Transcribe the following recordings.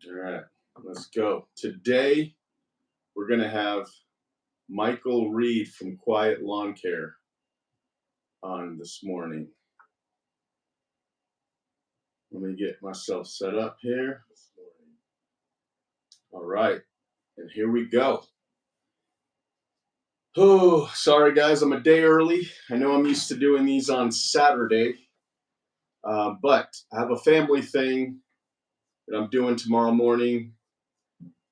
All right, let's go. Today, we're going to have Michael Reed from Quiet Lawn Care on this morning. Let me get myself set up here. All right, and here we go. Oh, sorry guys, I'm a day early. I know I'm used to doing these on Saturday, but I have a family thing that I'm doing tomorrow morning.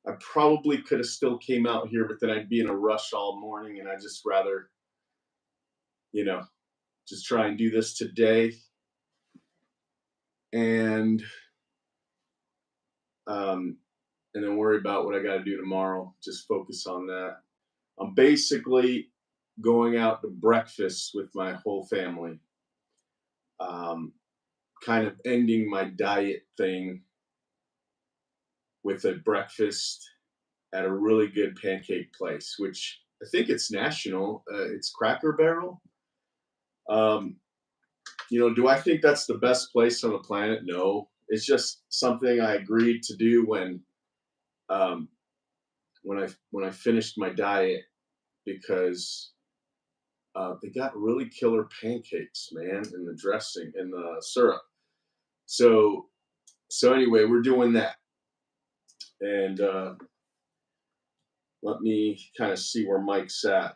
I probably could have still came out here, but then I'd be in a rush all morning, and I'd just rather, just try and do this today. And and then worry about what I got to do tomorrow. Just focus on that. I'm basically going out to breakfast with my whole family. Kind of ending my diet thing with a breakfast at a really good pancake place, which I think it's national. It's Cracker Barrel. Do I think that's the best place on the planet? No. It's just something I agreed to do um, when I finished my diet because they got really killer pancakes, man, and the dressing and the syrup. So anyway, we're doing that, and let me kind of see where Mike's at.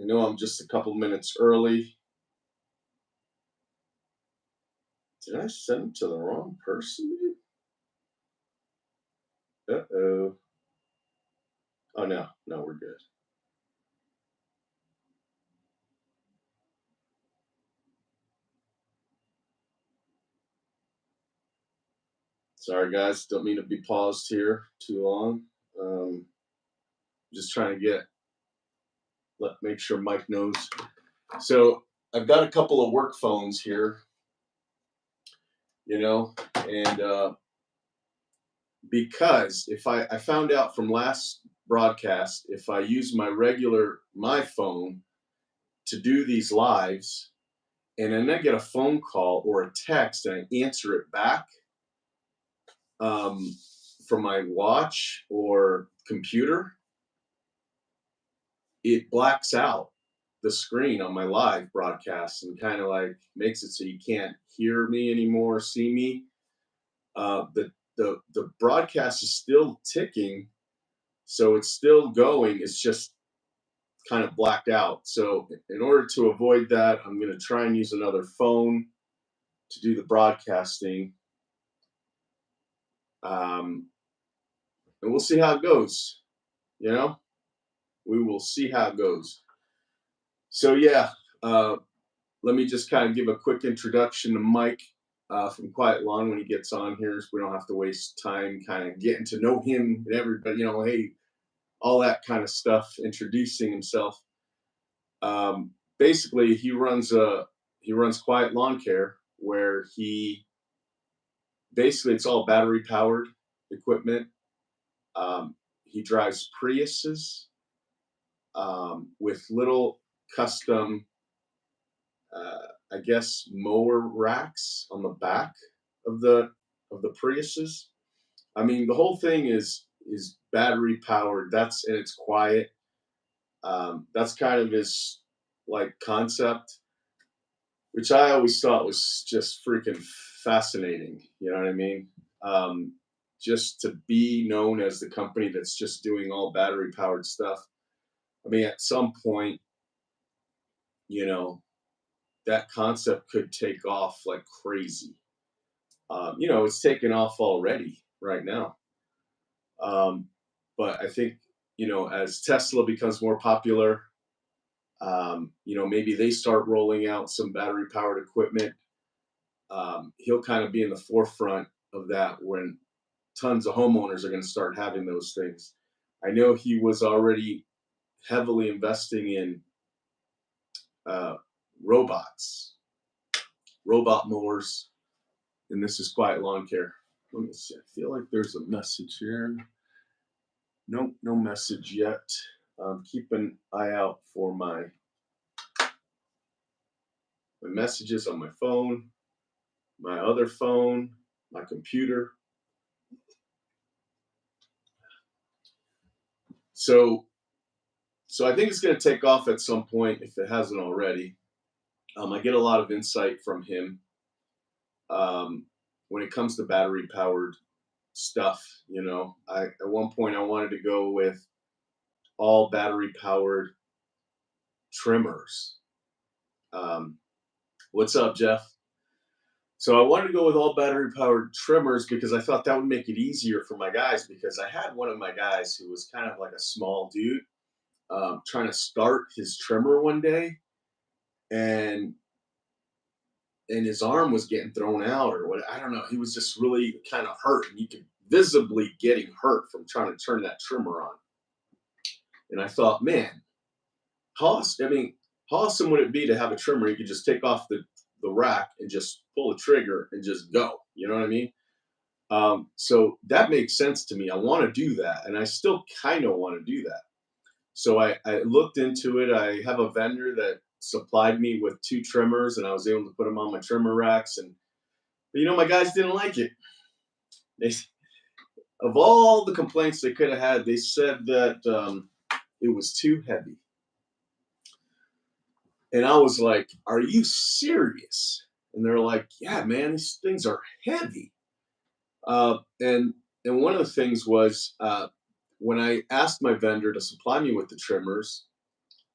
I know I'm just a couple minutes early. Did I send it to the wrong person? Uh-oh. Oh, no, we're good. Sorry, guys. Don't mean to be paused here too long. Just trying to make sure Mike knows. So I've got a couple of work phones here, and because if I found out from last broadcast, if I use my phone to do these lives, and then I get a phone call or a text and I answer it back from my watch or computer, it blacks out the screen on my live broadcast and kind of like makes it so you can't hear me anymore, see me. The broadcast is still ticking, so it's still going. It's just kind of blacked out. So in order to avoid that, I'm going to try and use another phone to do the broadcasting. And we'll see how it goes. We will see how it goes. So yeah, let me just kind of give a quick introduction to Mike from Quiet Lawn when he gets on here, so we don't have to waste time kind of getting to know him and everybody. Hey, all that kind of stuff, introducing himself. Basically, he runs Quiet Lawn Care, where it's all battery powered equipment. He drives Priuses with little custom, I guess, mower racks on the back of the Priuses. I mean, the whole thing is battery powered. And it's quiet. That's kind of his like concept, which I always thought was just freaking fascinating. You know what I mean? Just to be known as the company that's just doing all battery powered stuff. I mean, at some point, that concept could take off like crazy. It's taken off already right now. But I think, as Tesla becomes more popular, maybe they start rolling out some battery powered equipment. He'll kind of be in the forefront of that when tons of homeowners are going to start having those things. I know he was already heavily investing in robots, robot mowers, and this is Quiet Lawn Care. Let me see. I feel like there's a message here. Nope, no message yet. Keep an eye out for my messages on my phone, my other phone, my computer. So so I think it's going to take off at some point if it hasn't already. I get a lot of insight from him when it comes to battery powered stuff. I at one point I wanted to go with all battery powered trimmers. Um, what's up, Jeff? So I wanted to go with all battery powered trimmers because I thought that would make it easier for my guys because I had one of my guys who was kind of like a small dude trying to start his trimmer one day and his arm was getting thrown out or what, I don't know. He was just really kind of hurt and you could visibly getting hurt from trying to turn that trimmer on. And I thought, man, I mean, how awesome would it be to have a trimmer you could just take off the rack and just pull the trigger and just go? You know what I mean? So that makes sense to me. I want to do that, and I still kind of want to do that. So I looked into it. I have a vendor that supplied me with two trimmers, and I was able to put them on my trimmer racks. And but, my guys didn't like it. They, of all the complaints they could have had, they said that it was too heavy. And I was like, "Are you serious?" And they're like, "Yeah, man, these things are heavy." And one of the things was when I asked my vendor to supply me with the trimmers,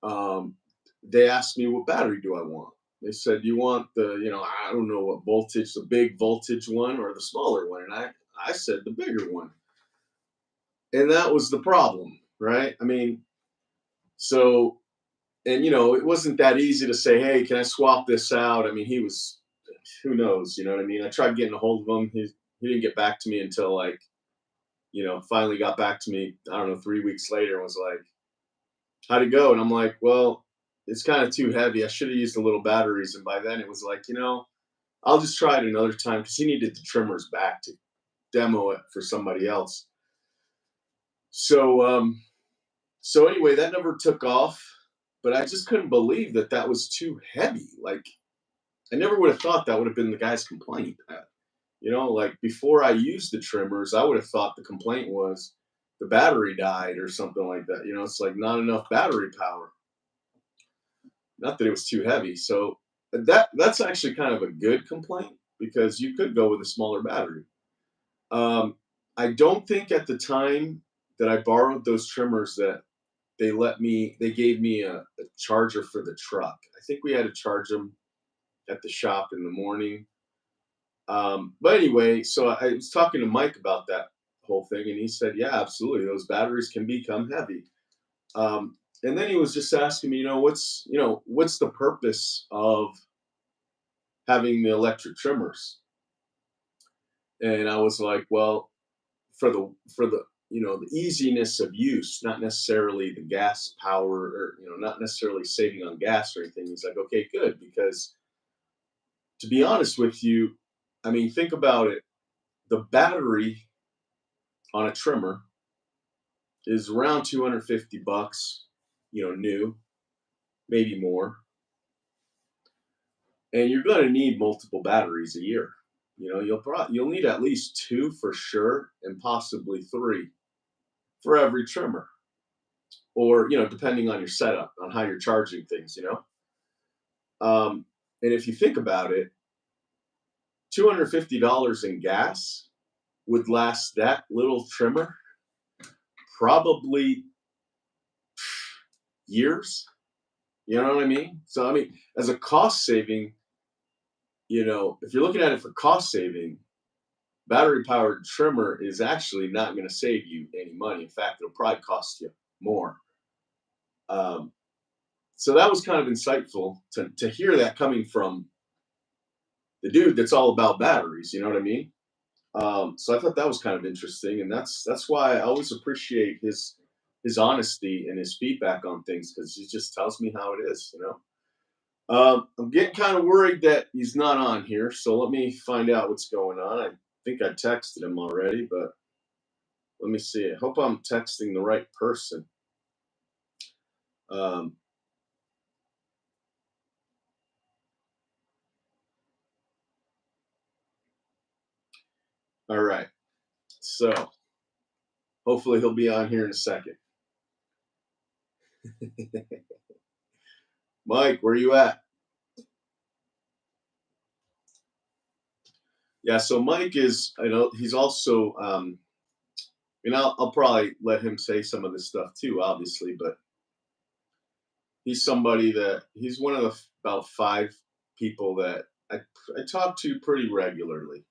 um, they asked me what battery do I want. They said, "You want I don't know what voltage, the big voltage one or the smaller one?" And I said the bigger one, and that was the problem, right? I mean, so and it wasn't that easy to say, "Hey, can I swap this out?" I mean, he was, who knows, you know what I mean? I tried getting a hold of him. He didn't get back to me until like finally got back to me, I don't know, 3 weeks later and was like, "How'd it go?" And I'm like, "Well, it's kind of too heavy. I should have used the little batteries." And by then it was like, I'll just try it another time because he needed the trimmers back to demo it for somebody else. So, so anyway, that never took off, but I just couldn't believe that that was too heavy. Like, I never would have thought that would have been the guy's complaint. Like before I used the trimmers, I would have thought the complaint was the battery died or something like that. It's like not enough battery power. Not that it was too heavy. So that's actually kind of a good complaint because you could go with a smaller battery. Um, I don't think at the time that I borrowed those trimmers that they gave me a charger for the truck. I think we had to charge them at the shop in the morning. But anyway, so I was talking to Mike about that whole thing, and he said, "Yeah, absolutely, those batteries can become heavy." And then he was just asking me, what's the purpose of having the electric trimmers? And I was like, well, for the the easiness of use, not necessarily the gas power, or not necessarily saving on gas or anything. He's like, okay, good, because to be honest with you, I mean, think about it. The battery on a trimmer is around 250 bucks, new, maybe more. And you're going to need multiple batteries a year. You'll need at least two for sure, and possibly three for every trimmer, or depending on your setup, on how you're charging things. And if you think about it, $250 in gas would last that little trimmer probably years. You know what I mean? So I mean, as a cost saving, if you're looking at it for cost saving, battery powered trimmer is actually not going to save you any money. In fact, it'll probably cost you more. Um, so that was kind of insightful to hear that coming from the dude that's all about batteries. You know what I mean? So I thought that was kind of interesting, and that's why I always appreciate his honesty and his feedback on things because he just tells me how it is. I'm getting kind of worried that he's not on here, so let me find out what's going on. I think I texted him already, but let me see. I hope I'm texting the right person. Um, all right. So hopefully he'll be on here in a second. Mike, where you at? Yeah, so Mike is, I know he's also, I'll probably let him say some of this stuff too, obviously, but he's somebody that he's one of the about five people that I talk to pretty regularly.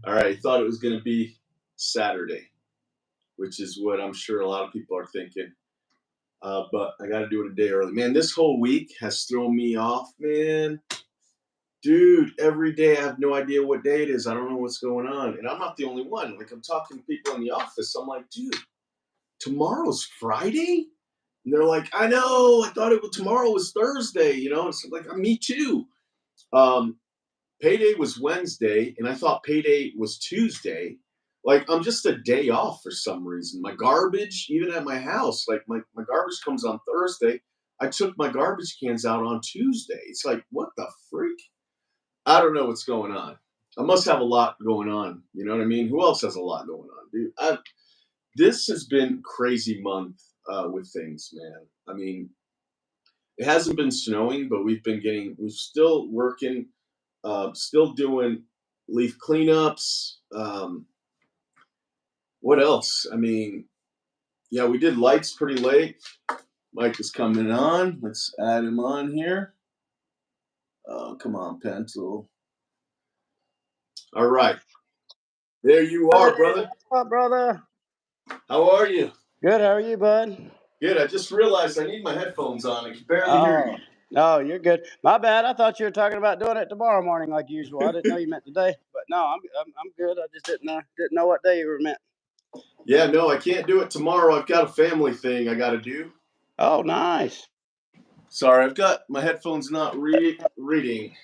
All right, thought it was going to be Saturday, which is what I'm sure a lot of people are thinking. But I got to do it a day early. Man, this whole week has thrown me off, man. Dude, every day I have no idea what day it is. I don't know what's going on. And I'm not the only one. Like, I'm talking to people in the office. I'm like, dude, tomorrow's Friday? And they're like, I know. I thought tomorrow was Thursday. It's like, me too. Um, Payday was Wednesday, and I thought payday was Tuesday. Like, I'm just a day off for some reason. My garbage, even at my house, like my garbage comes on Thursday. I took my garbage cans out on Tuesday. It's like, what the freak? I don't know what's going on. I must have a lot going on. You know what I mean? Who else has a lot going on, dude? This has been crazy month with things, man. I mean, it hasn't been snowing, but we're still working, still doing leaf cleanups. What else? I mean, yeah, we did lights pretty late. Mike is coming on. Let's add him on here. Oh, come on, pencil. All right. There you are, brother. What's up, brother? How are you? Good. How are you, bud? Good. I just realized I need my headphones on. I can barely hear Oh, you. no, you're good. My bad. I thought you were talking about doing it tomorrow morning like usual. I didn't know you meant today, but no, I'm good. I just didn't know what day you were meant. Yeah, no, I can't do it tomorrow. I've got a family thing I got to do. Oh, nice. Sorry, I've got my headphones not reading.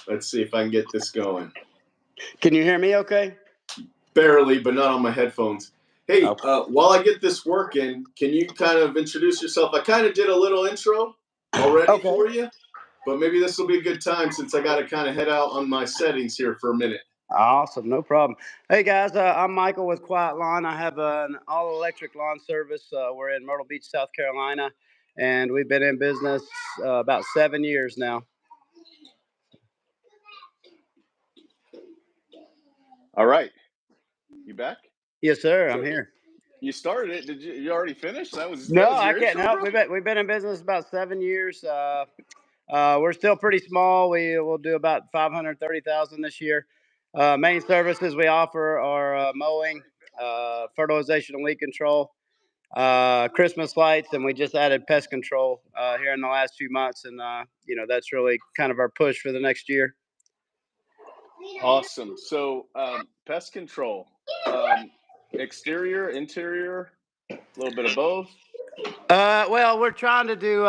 Let's see if I can get this going. Can you hear me? Okay. Barely, but not on my headphones. Hey, Okay. while I get this working, can you kind of introduce yourself? I kind of did a little intro already Okay. for you, but maybe this will be a good time since I got to kind of head out on my settings here for a minute. Awesome. No problem. Hey guys, I'm Michael with Quiet Lawn. I have an all-electric lawn service. We're in Myrtle Beach, South Carolina, and we've been in business about 7 years now. All right. You back? Yes, sir. I'm So here. you started it. Did you already finish? That was No, I your can't intro, help. bro? We've been in business about 7 years. We're still pretty small. We will do about 530,000 this year. Main services we offer are mowing, fertilization and weed control, Christmas lights, and we just added pest control here in the last few months. And that's really kind of our push for the next year. Awesome. So pest control, exterior, interior, a little bit of both. Well, we're trying to do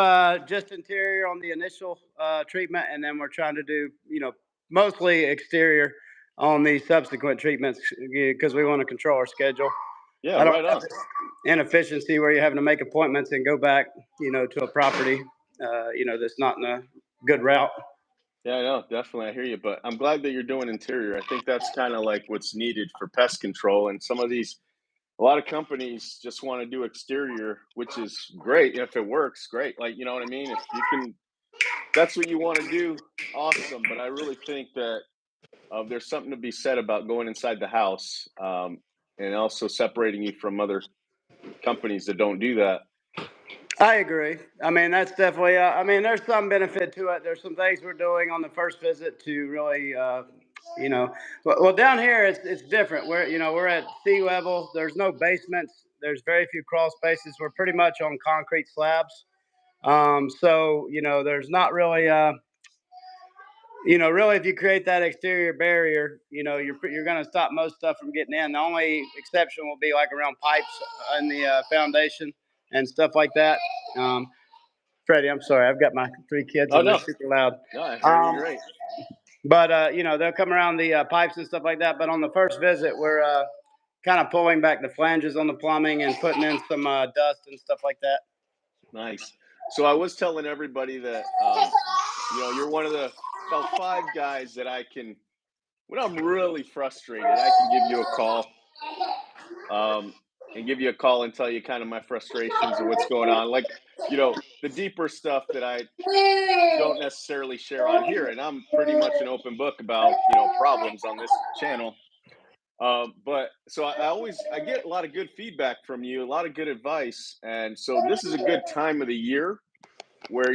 just interior on the initial treatment, and then we're trying to do, mostly exterior on the subsequent treatments because we want to control our schedule. Yeah, I don't right have on. this inefficiency where you're having to make appointments and go back, to a property, that's not in a good route. Yeah, I know, definitely. I hear you, but I'm glad that you're doing interior. I think that's kind of like what's needed for pest control. And a lot of companies just want to do exterior, which is great. If it works, great. Like, you know what I mean? If you can, that's what you want to do, awesome. But I really think that there's something to be said about going inside the house, and also separating you from other companies that don't do that. I agree. I mean, that's definitely. There's some benefit to it. There's some things we're doing on the first visit to really, well, down here it's different. We're at sea level. There's no basements. There's very few crawl spaces. We're pretty much on concrete slabs. So there's not really. Really, if you create that exterior barrier, you're going to stop most stuff from getting in. The only exception will be like around pipes in the foundation and stuff like that. Um, Freddie, I'm sorry. I've got my three kids Oh and they're no, super loud. no, I hear you. Um, You're right. but they'll come around the pipes and stuff like that. But on the first visit, we're kind of pulling back the flanges on the plumbing and putting in some dust and stuff like that. Nice. So I was telling everybody that you're one of the about five guys that I can, when I'm really frustrated, I can give you a call. and give you a call and tell you kind of my frustrations and what's going on. Like, the deeper stuff that I don't necessarily share on here. And I'm pretty much an open book about, problems on this channel. But so I get a lot of good feedback from you, a lot of good advice. And so this is a good time of the year where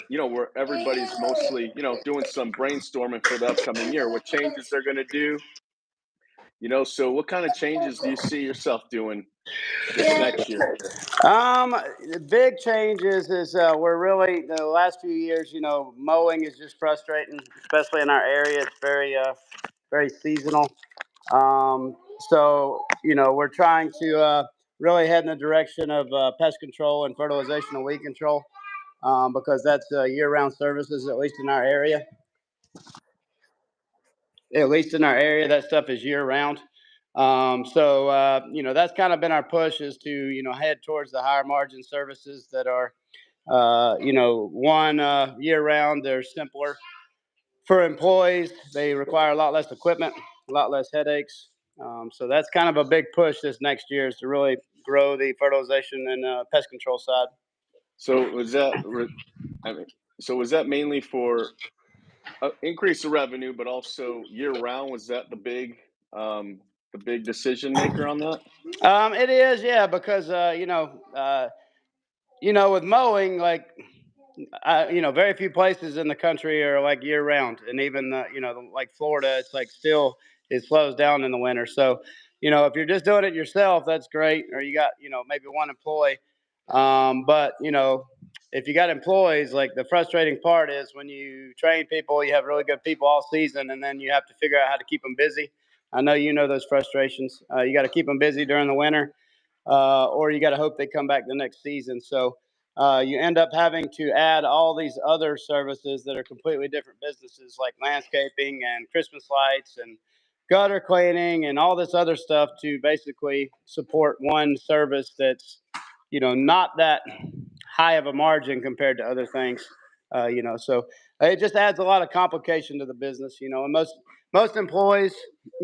where everybody's mostly, doing some brainstorming for the upcoming year, what changes they're going to do. So what kind of changes do you see yourself doing this next year? The big changes is we're really the last few years. Mowing is just frustrating, especially in our area. It's very seasonal. So we're trying to really head in the direction of pest control and fertilization and weed control because that's year-round services, at least in our area. At least in our area, that stuff is year-round. That's kind of been our push is to head towards the higher margin services that are year-round. They're simpler for employees. They require a lot less equipment, a lot less headaches. So that's kind of a big push this next year is to really grow the fertilization and pest control side. So I mean, was that mainly for increase the revenue, but also year round? Was that the big decision maker on that? It is, yeah, because with mowing, like very few places in the country are like year round, and even like Florida, it's like still it slows down in the winter. So, if you're just doing it yourself, that's great, or you got maybe one employee. But if you got employees, like the frustrating part is when you train people, you have really good people all season, and then you have to figure out how to keep them busy. I know those frustrations. You got to keep them busy during the winter, or you got to hope they come back the next season. So you end up having to add all these other services that are completely different businesses, like landscaping and Christmas lights and gutter cleaning and all this other stuff to basically support one service that's not that high of a margin compared to other things. So it just adds a lot of complication to the business. And most employees,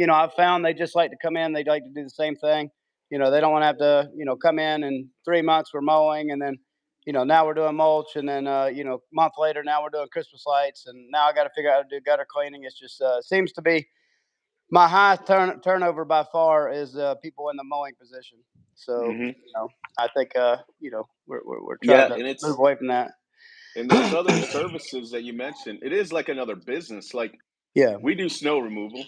I've found they just like to come in. They like to do the same thing. They don't want to have to come in 3 months we're mowing, and then now we're doing mulch, and then a month later now we're doing Christmas lights, and now I got to figure out how to do gutter cleaning. It's just seems to be my highest turnover by far is people in the mowing position. So Hmm. I think we're trying Yeah, to and move away from that. those other services that you mentioned, it is like another business. Like Yeah, we do snow removal.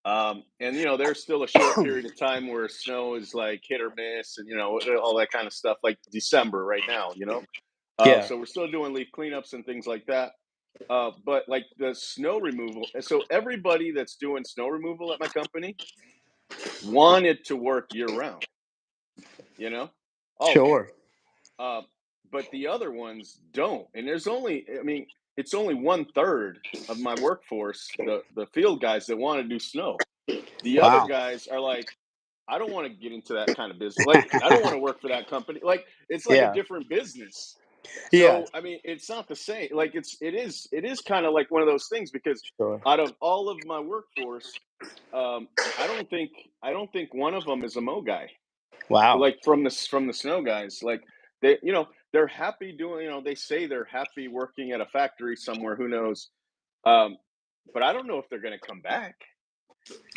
And there's still a short period of time where snow is like hit or miss, and all that kind of stuff. Like December right now, yeah, so we're still doing leaf cleanups and things like that. But like the snow removal, and so everybody that's doing snow removal at my company wanted to work year round, you know, all of them. sure. Uh, but the other ones don't. And I mean, it's only 1/3 of my workforce, the field guys that want to do snow. The other Wow. guys are like, I don't want to get into that kind of business. Like, I don't want to work for that company. Like, it's like a Yeah, different business. yeah, So, I mean, it's not the same. Like, it is kind of like one of those things because sure. out of all of my workforce, um, I don't think I don't think one of them is a Mo guy. Wow. Like from the snow guys, like they're happy doing. They say they're happy working at a factory somewhere. Who knows? Um, but I don't know if they're going to come back.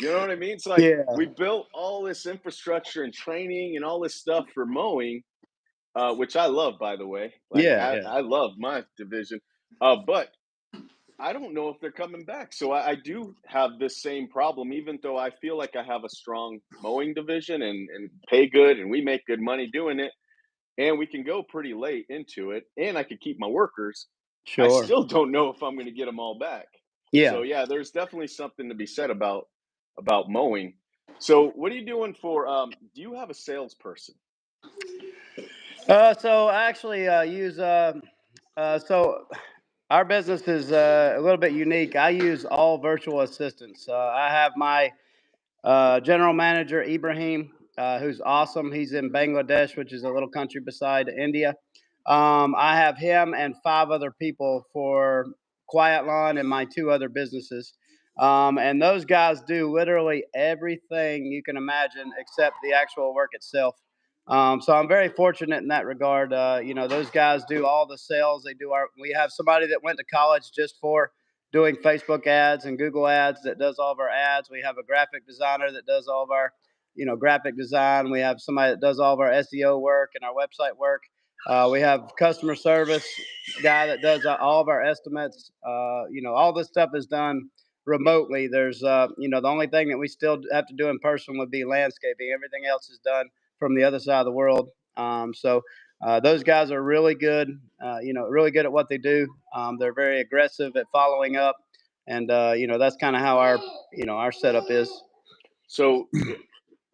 You know what I mean? It's like Yeah, we built all this infrastructure and training and all this stuff for mowing, which I love, by the way. Like yeah, I, yeah, I love my division, but I don't know if they're coming back. So I do have this same problem, even though I feel like I have a strong mowing division and pay good and we make good money doing it and we can go pretty late into it and I could keep my workers. I sure. still don't know if I'm going to get them all back. Yeah. So yeah, there's definitely something to be said about mowing. So what are you doing for do you have a salesperson? So I actually use so our business is a little bit unique. I use all virtual assistants. I have my general manager Ibrahim, who's awesome. He's in Bangladesh, which is a little country beside India. I have him and 5 other people for Quiet Lawn and my 2 other businesses. And those guys do literally everything you can imagine except the actual work itself. So I'm very fortunate in that regard. Those guys do all the sales. We have somebody that went to college just for doing Facebook ads and Google ads that does all of our ads. We have a graphic designer that does all of our, graphic design. We have somebody that does all of our SEO work and our website work. We have customer service guy that does all of our estimates. All this stuff is done remotely. There's, the only thing that we still have to do in person would be landscaping. Everything else is done from the other side of the world. Those guys are really good, really good at what they do. They're very aggressive at following up. And, that's kind of how our setup is. So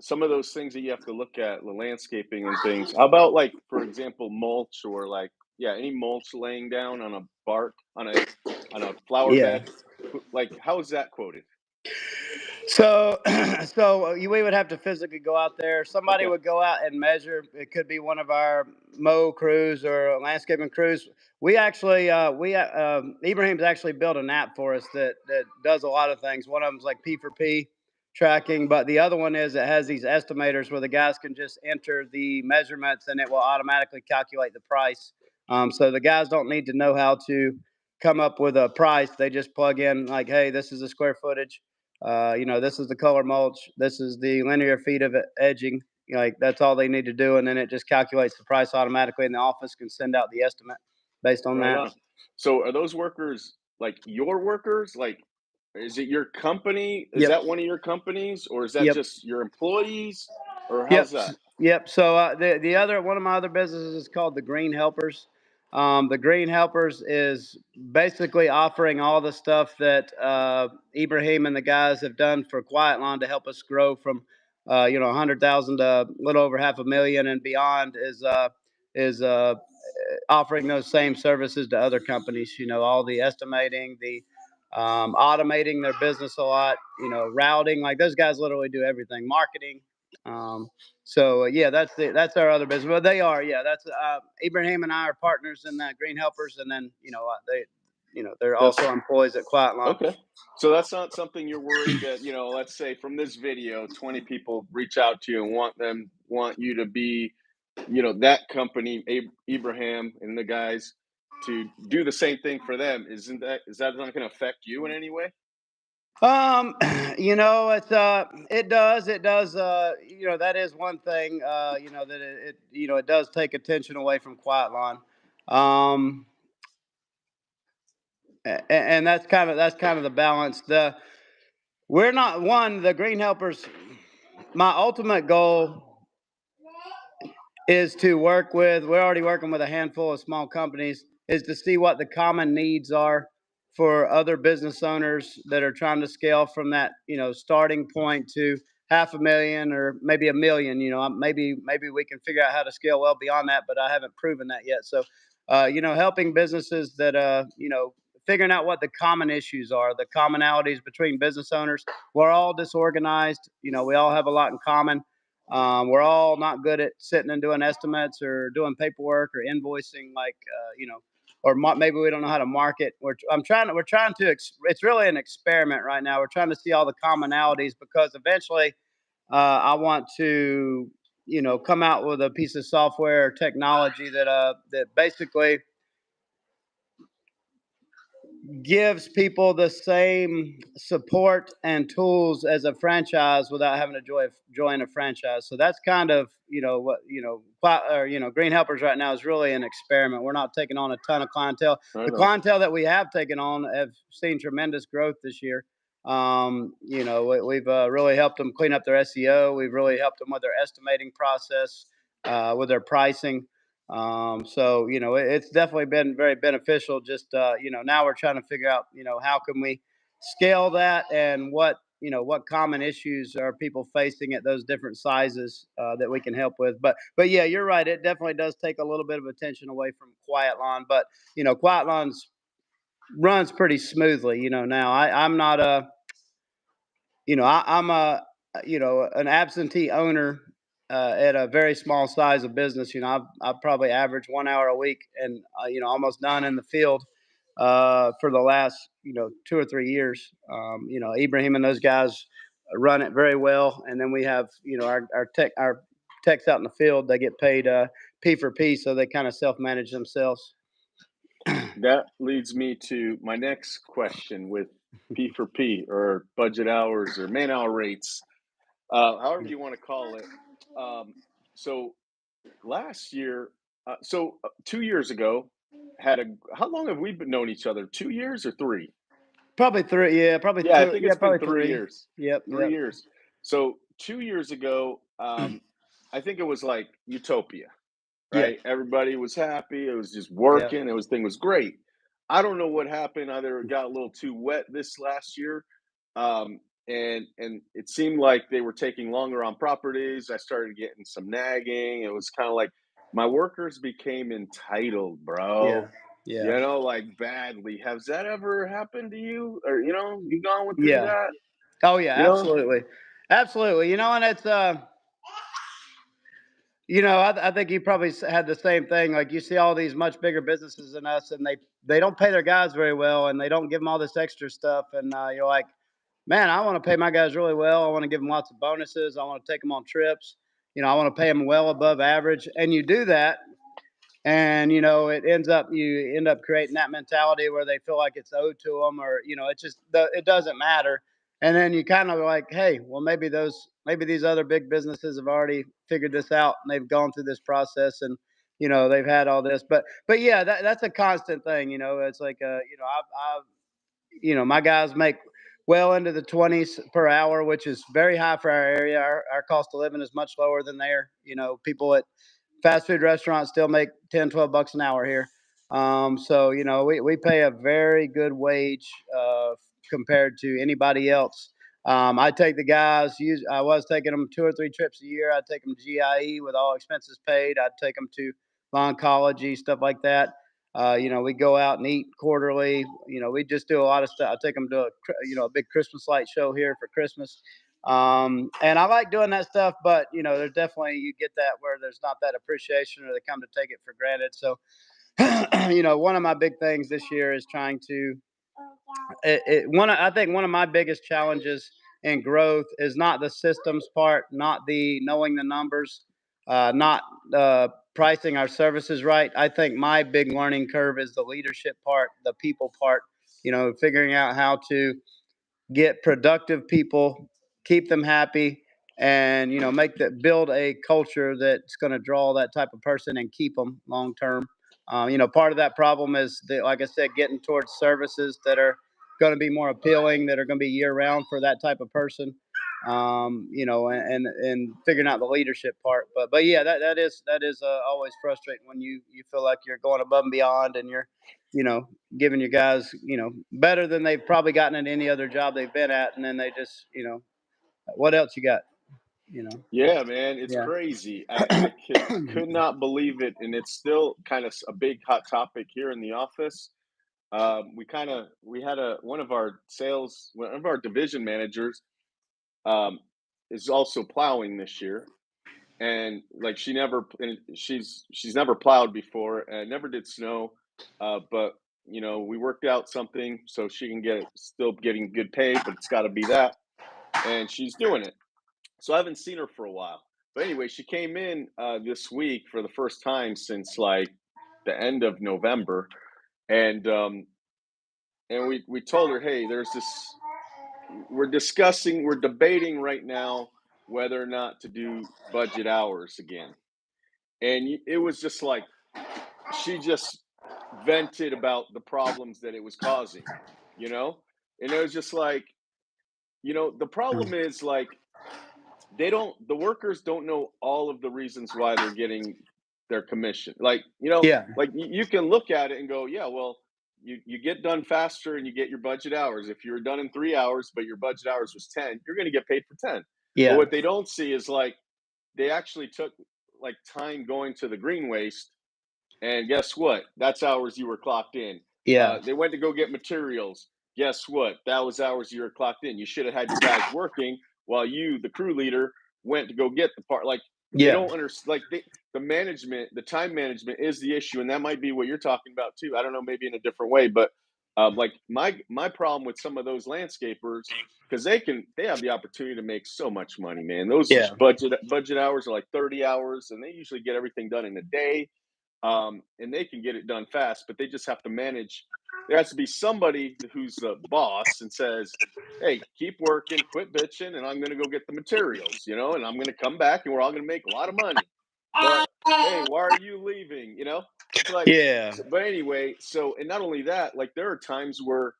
some of those things that you have to look at, the landscaping and things. How about like, for example, mulch or like, yeah, any mulch laying down on a bark on a flower Yeah. bed? Like, how is that quoted? So, we would have to physically go out there. Somebody Okay. would go out and measure. It could be one of our mow crews or landscaping crews. We actually, Ibrahim's actually built an app for us that does a lot of things. One of them's like P4P tracking, but the other one is it has these estimators where the guys can just enter the measurements and it will automatically calculate the price. So the guys don't need to know how to come up with a price. They just plug in like, hey, this is the square footage. This is the color mulch. This is the linear feet of edging. Like that's all they need to do, and then it just calculates the price automatically, and the office can send out the estimate based on Right that. on. So are those workers like your workers? Like, is it your company? Is Yep. that one of your companies, or is that Yep. just your employees, or how's Yep. that? Yep. So the other one of my other businesses is called the Green Helpers. The Green Helpers is basically offering all the stuff that Ibrahim and the guys have done for Quiet Lawn to help us grow from 100,000 to a little over 500,000 and beyond. Is offering those same services to other companies. All the estimating, the automating their business a lot. Routing. Like those guys literally do everything. Marketing. Um, yeah, that's our other business. But they are, yeah. That's Ibrahim and I are partners in that Green Helpers, and then they're That's also employees at Quiet Lawn. okay. So that's not something you're worried that, let's say from this video, 20 people reach out to you and want you to be, that company, Ibrahim and the guys to do the same thing for them. Is that not going to affect you in any way? It does. That is one thing. That it does take attention away from Quiet Lawn. And that's kind of the balance. We're not one the Green Helpers. My ultimate goal is to work with. We're already working with a handful of small companies. Is to see what the common needs are for other business owners that are trying to scale from that starting point to 500,000 or maybe 1 million. Maybe we can figure out how to scale well beyond that, but I haven't proven that yet. So, helping businesses that figuring out what the common issues are, the commonalities between business owners. We're all disorganized. We all have a lot in common. We're all not good at sitting and doing estimates or doing paperwork or invoicing, or maybe we don't know how to market. We're trying to. It's really an experiment right now. We're trying to see all the commonalities because eventually, I want to, come out with a piece of software or technology that basically gives people the same support and tools as a franchise without having to join a franchise. So that's kind of Green Helpers right now is really an experiment. We're not taking on a ton of clientele. Right The on. clientele that we have taken on have seen tremendous growth this year. We've really helped them clean up their SEO. We've really helped them with their estimating process, with their pricing. It's definitely been very beneficial. Just now we're trying to figure out how can we scale that and what common issues are people facing at those different sizes that we can help with. But yeah, you're right. It definitely does take a little bit of attention away from Quiet Lawn. But Quiet Lawn's runs pretty smoothly. Now I'm not a I'm a an absentee owner at a very small size of business. I probably average 1 hour a week and almost none in the field. for the last 2 or 3 years. Ibrahim and those guys run it very well, and then we have our techs out in the field. They get paid P for P, so they kind of self manage themselves. That leads me to my next question with P for P or budget hours or man hour rates, however you want to call it. So last year, 2 years ago, how long have we been known each other? 2 years or three? Probably three. Yeah, probably Yeah, I two. think Yeah, it's been probably 3 years. three. Yep. 3 years. So 2 years ago, I think it was like utopia, Yeah. right? Everybody was happy. It was just Yeah. working. Everything was great. I don't know what happened. Either it got a little too wet this last year, and it seemed like they were taking longer on properties. I started getting some nagging. It was kind of like my workers became entitled, Yeah. bro. Yeah. Like badly. Has that ever happened to you? Or you gone through Yeah. that? Oh yeah, You know? absolutely, absolutely. And it's I think you probably had the same thing. Like you see all these much bigger businesses than us, and they don't pay their guys very well, and they don't give them all this extra stuff. And you're like, man, I want to pay my guys really well. I want to give them lots of bonuses. I want to take them on trips. I want to pay them well above average. And you do that, and you end up creating that mentality where they feel like it's owed to them, or it doesn't matter. And then you kind of like, hey, well, maybe these other big businesses have already figured this out, and they've gone through this process, and they've had all this. But yeah, that's a constant thing. It's like my guys make well into the 20s per hour, which is very high for our area. Our cost of living is much lower than there. People at fast food restaurants still make 10, $12 an hour here. So we pay a very good wage compared to anybody else. I take the guys. I was taking them 2 or 3 trips a year. I'd take them to GIE with all expenses paid. I'd take them to oncology, stuff like that. We go out and eat quarterly. We just do a lot of stuff. I take them to a big Christmas light show here for Christmas. And I like doing that stuff, but there's definitely, you get that where there's not that appreciation, or they come to take it for granted. So, one of my big things this year is trying to, I think one of my biggest challenges in growth is not the systems part, not the knowing the numbers, not pricing our services right. I think my big learning curve is the leadership part, the people part, figuring out how to get productive people, keep them happy, and build a culture that's going to draw that type of person and keep them long term. Part of that problem is that, like I said, getting towards services that are going to be more appealing, that are going to be year round for that type of person. And figuring out the leadership part. But yeah, that is always frustrating when you feel like you're going above and beyond, and you're giving your guys, better than they've probably gotten at any other job they've been at. And then they just, what else you got? Yeah, man, it's Yeah. crazy. I could not believe it, and it's still kind of a big hot topic here in the office. We had one of our division managers, um, is also plowing this year, and like she's never plowed before, and it never did snow, but we worked out something so she can still getting good pay, but it's got to be that, and she's doing it. So I haven't seen her for a while. But anyway, she came in this week for the first time since like the end of November, and we told her, hey, there's this. We're debating right now whether or not to do budget hours again, and it was just like she just vented about the problems that it was causing, you know, and it was just like, the problem is like the workers don't know all of the reasons why they're getting their commission. Like, Yeah. like you can look at it and go, yeah, well, you get done faster and you get your budget hours. If you were done in 3 hours, but your budget hours was 10, you're going to get paid for 10. But Yeah. what they don't see is like they actually took like time going to the green waste. And guess what? That's hours you were clocked in. Yeah. They went to go get materials. Guess what? That was hours you were clocked in. You should have had your guys working while you, the crew leader, went to go get the part. Like they Yeah. don't understand. Like the management, the time management is the issue, and that might be what you're talking about too. I don't know, maybe in a different way, but Like my problem with some of those landscapers, because they have the opportunity to make so much money, man. Those Yeah. budget hours are like 30 hours, and they usually get everything done in a day. And they can get it done fast, but they just have to manage. There has to be somebody who's the boss and says, "Hey, keep working, quit bitching, and I'm going to go get the materials, and I'm going to come back, and we're all going to make a lot of money." But hey, why are you leaving? It's like, Yeah. but anyway. So, and not only that, like there are times where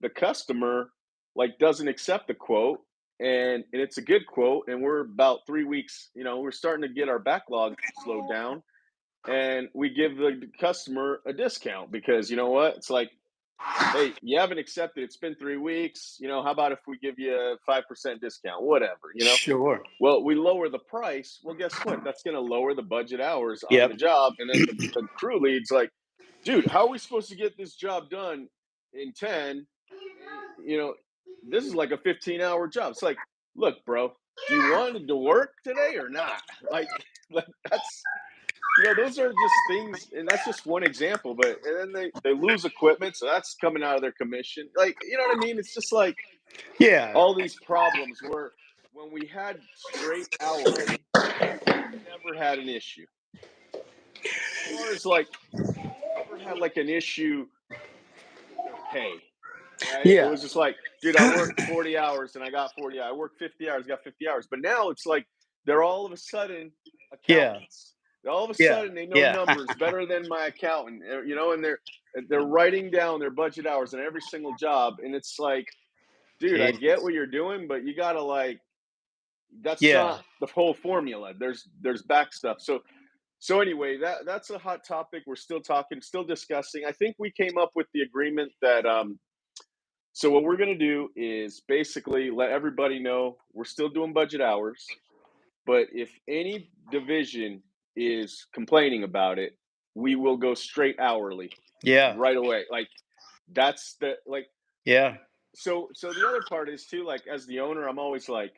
the customer like doesn't accept the quote, and it's a good quote, and we're about 3 weeks. We're starting to get our backlog slowed down, and we give the customer a discount because you know what? It's like, hey, you haven't accepted. It's been 3 weeks. How about if we give you a 5% discount, whatever. Sure. Well, we lower the price. Well, guess what? That's going to lower the budget hours on Yep. the job. And then the crew lead's like, dude, how are we supposed to get this job done in 10? You know, this is like a 15-hour job. It's like, look, bro, do you want to work today or not? Like, like that's those are just things, and that's just one example. But and then they lose equipment, so that's coming out of their commission. Like, you know what I mean? It's just like Yeah. all these problems where when we had straight hourly, we never had an issue. As far as like, we never had like an issue with their pay, right? It Yeah. was just like, dude, I worked 40 hours and I got 40. I worked 50 hours, got 50 hours. But now it's like they're all of a sudden Yeah. accountants. All of a Yeah. sudden they know Yeah. numbers better than my accountant, and they're writing down their budget hours on every single job. And it's like, dude, I get Jesus. what you're doing, but you gotta like that's Yeah. not the whole formula. There's back stuff. So anyway, that's a hot topic. We're still talking, still discussing. I think we came up with the agreement that so what we're gonna do is basically let everybody know we're still doing budget hours, but if any division is complaining about it, we will go straight hourly Yeah. right away. Like that's the like Yeah. so the other part is too, like as the owner, I'm always like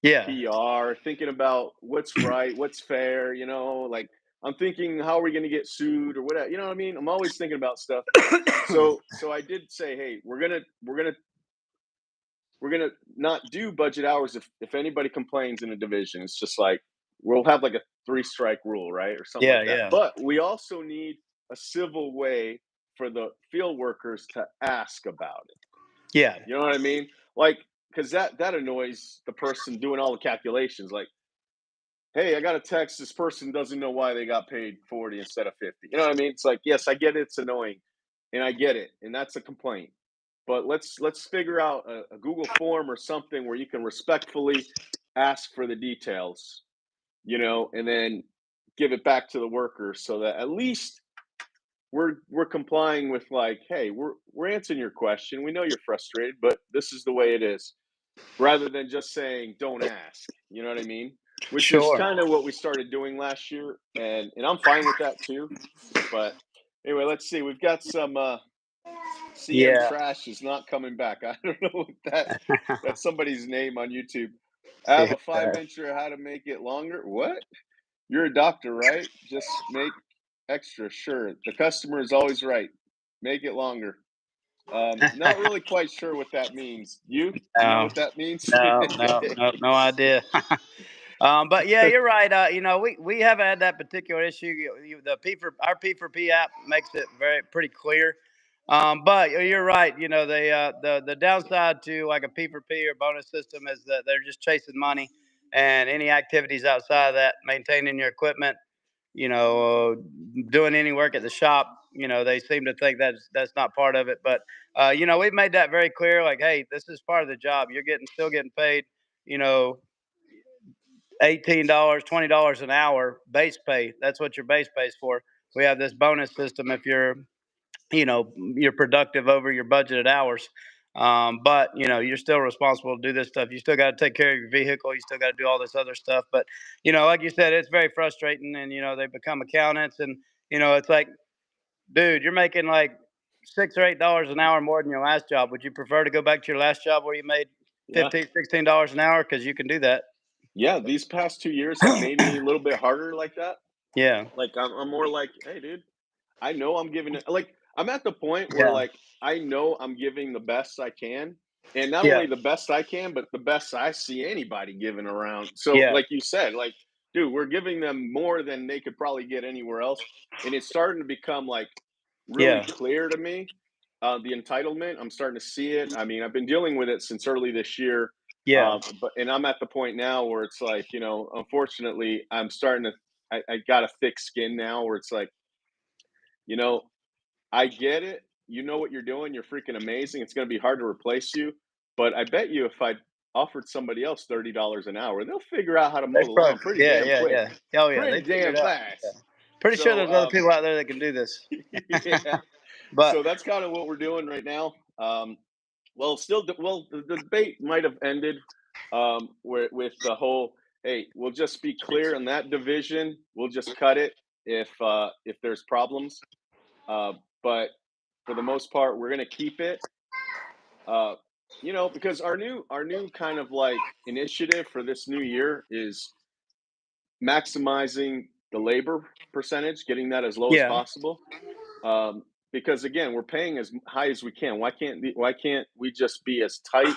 Yeah. PR, thinking about what's right, what's fair, like I'm thinking how are we going to get sued or whatever, you know what I mean? I'm always thinking about stuff. So I did say, hey, we're gonna not do budget hours if anybody complains in a division. It's just like we'll have like a 3 strike rule, right? Or something Yeah. like that. Yeah. But we also need a civil way for the field workers to ask about it. Yeah. You know what I mean? Like, because that annoys the person doing all the calculations. Like, hey, I got a text. This person doesn't know why they got paid 40 instead of 50. You know what I mean? It's like, yes, I get it. It's annoying, and I get it, and that's a complaint. But let's figure out a Google form or something where you can respectfully ask for the details, and then give it back to the workers so that at least we're complying with like, hey, we're answering your question. We know you're frustrated, but this is the way it is, rather than just saying don't ask. You know what I mean? Which is Sure. kind of what we started doing last year, and I'm fine with that too. But anyway, let's see. We've got some CM Yeah. Trash is not coming back. I don't know what that's somebody's name on YouTube. I have See, a 5-incher. How to make it longer? What? You're a doctor, right? Just make extra. Sure. The customer is always right. Make it longer. Not really quite sure what that means. You know no, what that means? no idea. But yeah, you're right. We have had that particular issue. The P for P app makes it pretty clear. But you're right. The downside to like a P for P or bonus system is that they're just chasing money, and any activities outside of that, maintaining your equipment, doing any work at the shop, they seem to think that's not part of it. But we've made that very clear. Like, hey, this is part of the job. You're still getting paid. You know, $18, $20 an hour base pay. That's what your base pay is for. We have this bonus system if you're productive over your budgeted hours. But you're still responsible to do this stuff. You still got to take care of your vehicle. You still got to do all this other stuff. But like you said, it's very frustrating. And they become accountants, and it's like, dude, you're making like $6 or $8 an hour more than your last job. Would you prefer to go back to your last job where you made Yeah. 15, $16 an hour? Because you can do that. Yeah. These past 2 years have made me a little bit harder like that. Yeah. Like I'm more like, hey, dude, I know I'm giving it. Like I'm at the point where, Yeah. like, I know I'm giving the best I can, and not Yeah. only the best I can, but the best I see anybody giving around. So, Yeah. like you said, like, dude, we're giving them more than they could probably get anywhere else, and it's starting to become, like, really Yeah. clear to me, the entitlement. I'm starting to see it. I mean, I've been dealing with it since early this year, Yeah. but and I'm at the point now where it's like, you know, unfortunately, I'm starting to I got a thick skin now where it's like, you know, I get it. You know what you're doing. You're freaking amazing. It's going to be hard to replace you. But I bet you if I offered somebody else $30 an hour, they'll figure out how to mow That's the probably, lawn pretty yeah, damn yeah, quick, yeah. Oh yeah, they pretty figured damn out. Yeah. fast. Pretty sure So, there's other people out there that can do this. yeah. But So that's kind of what we're doing right now. Well, still, well, the debate might have ended with the whole, hey, we'll just be clear in that division. We'll just cut it if there's problems. Uh, but for the most part, we're going to keep it. Uh, you know, because our new kind of like initiative for this new year is maximizing the labor percentage, getting that as low as yeah, possible. Because again, we're paying as high as we can. Why can't we just be as tight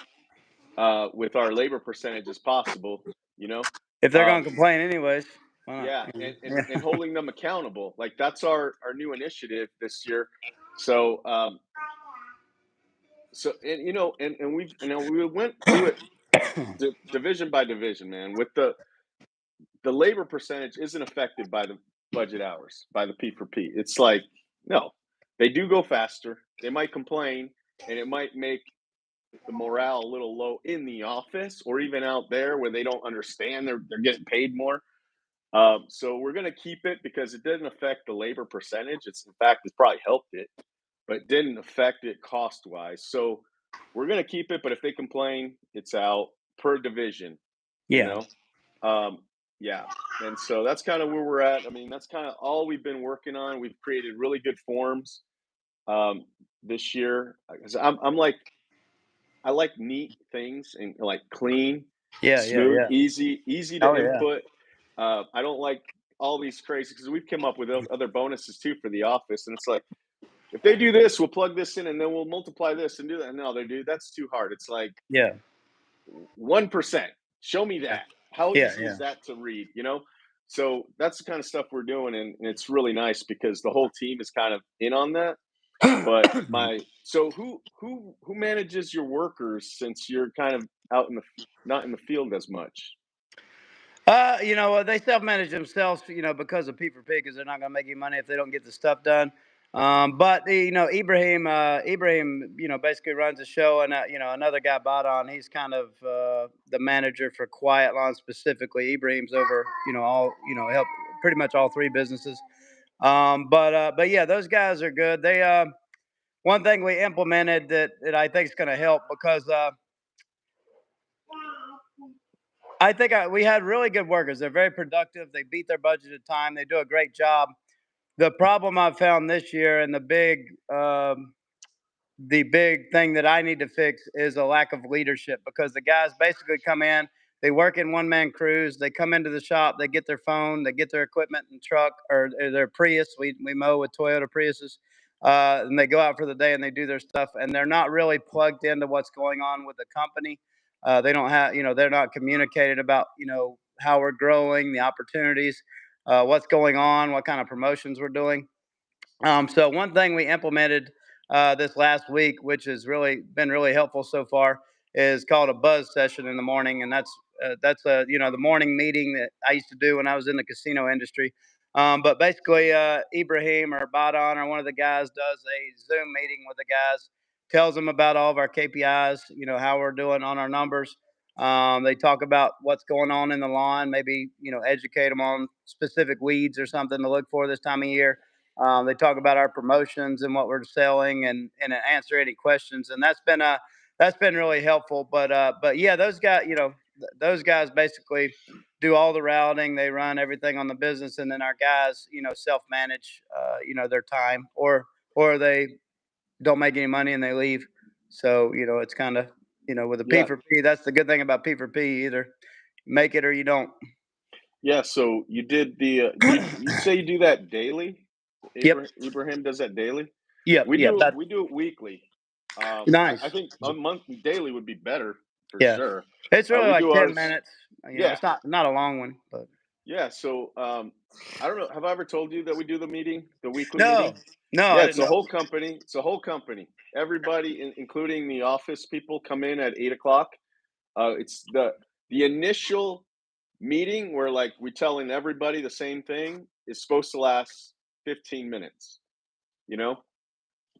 with our labor percentage as possible? You know, if they're gonna um, complain anyways, why not? yeah, and Yeah. holding them accountable. Like that's our new initiative this year. So and you know and we went through it division by division, man. With the labor percentage isn't affected by the budget hours, by the P for P. It's like, no, they do go faster. They might complain, and it might make the morale a little low in the office or even out there where they don't understand they're getting paid more. So we're going to keep it because it didn't affect the labor percentage. It's in fact, it's probably helped it, but didn't affect it cost wise. So we're going to keep it. But if they complain, it's out per division, you Yeah. know? Um, yeah. And so that's kind of where we're at. I mean, that's kind of all we've been working on. We've created really good forms this year because I'm like, I like neat things and like clean, Yeah. Yeah. smooth, Yeah. easy Oh to yeah. input. I don't like all these crazy because we've come up with other bonuses too for the office, and it's like if they do this, we'll plug this in, and then we'll multiply this and do that. No, they do. That's too hard. It's like Yeah. 1%. Show me Yeah. that. How Yeah. easy is Yeah. that to read? You know. So that's the kind of stuff we're doing, and it's really nice because the whole team is kind of in on that. But my so who manages your workers since you're kind of out in the not in the field as much? They self-manage themselves, because of P for P, because they're not going to make any money if they don't get the stuff done. But Ibrahim, basically runs the show, and another guy bought on. He's kind of the manager for Quiet Lawn specifically. Ibrahim's over, all, help pretty much all three businesses. But yeah, those guys are good. They one thing we implemented that I think is going to help because I think we had really good workers. They're very productive. They beat their budgeted time. They do a great job. The problem I've found this year, and the big thing that I need to fix, is a lack of leadership, because the guys basically come in, they work in one man crews, they come into the shop, they get their phone, they get their equipment and truck, or their Prius. We mow with Toyota Priuses. And they go out for the day and they do their stuff, and they're not really plugged into what's going on with the company. They don't have, they're not communicated about, how we're growing, the opportunities, what's going on, what kind of promotions we're doing. So one thing we implemented this last week, which has really been really helpful so far, is called a buzz session in the morning, and that's the morning meeting that I used to do when I was in the casino industry. But basically, Ibrahim or Badon or one of the guys does a Zoom meeting with the guys, tells them about all of our KPIs, how we're doing on our numbers. They talk about what's going on in the lawn, maybe educate them on specific weeds or something to look for this time of year. They talk about our promotions and what we're selling, and answer any questions, and that's been really helpful. But yeah, those guys basically do all the routing. They run everything on the business, and then our guys, self manage, their time, or they don't make any money and they leave. So it's kind of, with a P Yeah, for P. That's the good thing about P for P. Either make it or you don't. yeah. So you did the you say you do that daily? Yep. Ibrahim does that daily. Yep, yep. That We do it weekly. I nice. think a month daily would be better for Yeah, sure. it's really We like do 10 minutes. ours. It's Yeah, not a long one, but yeah. So I don't know. Have I ever told you that we do the weekly no, meeting? no, I Yeah, didn't it's a know. whole company. It's a whole company. Everybody, including the office people, come in at 8 o'clock. It's the initial meeting where like we're telling everybody the same thing is supposed to last 15 minutes. You know,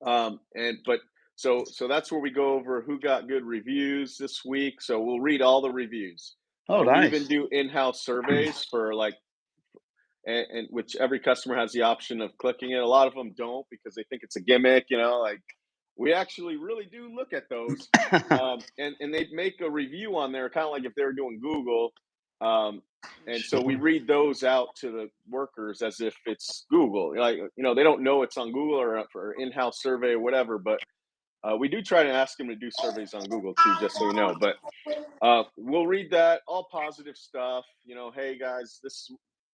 and but so that's where we go over who got good reviews this week. So we'll read all the reviews. Oh, We even nice. do in-house surveys for like and which every customer has the option of clicking it. A lot of them don't because they think it's a gimmick, like we actually really do look at those. And they make a review on there, kind of like if they were doing Google. Um, and so we Sure. read those out to the workers as if it's Google. Like, they don't know it's on Google or for in-house survey or whatever, but we do try to ask them to do surveys on Google too, just so you know. But we'll read that, all positive stuff. Hey guys,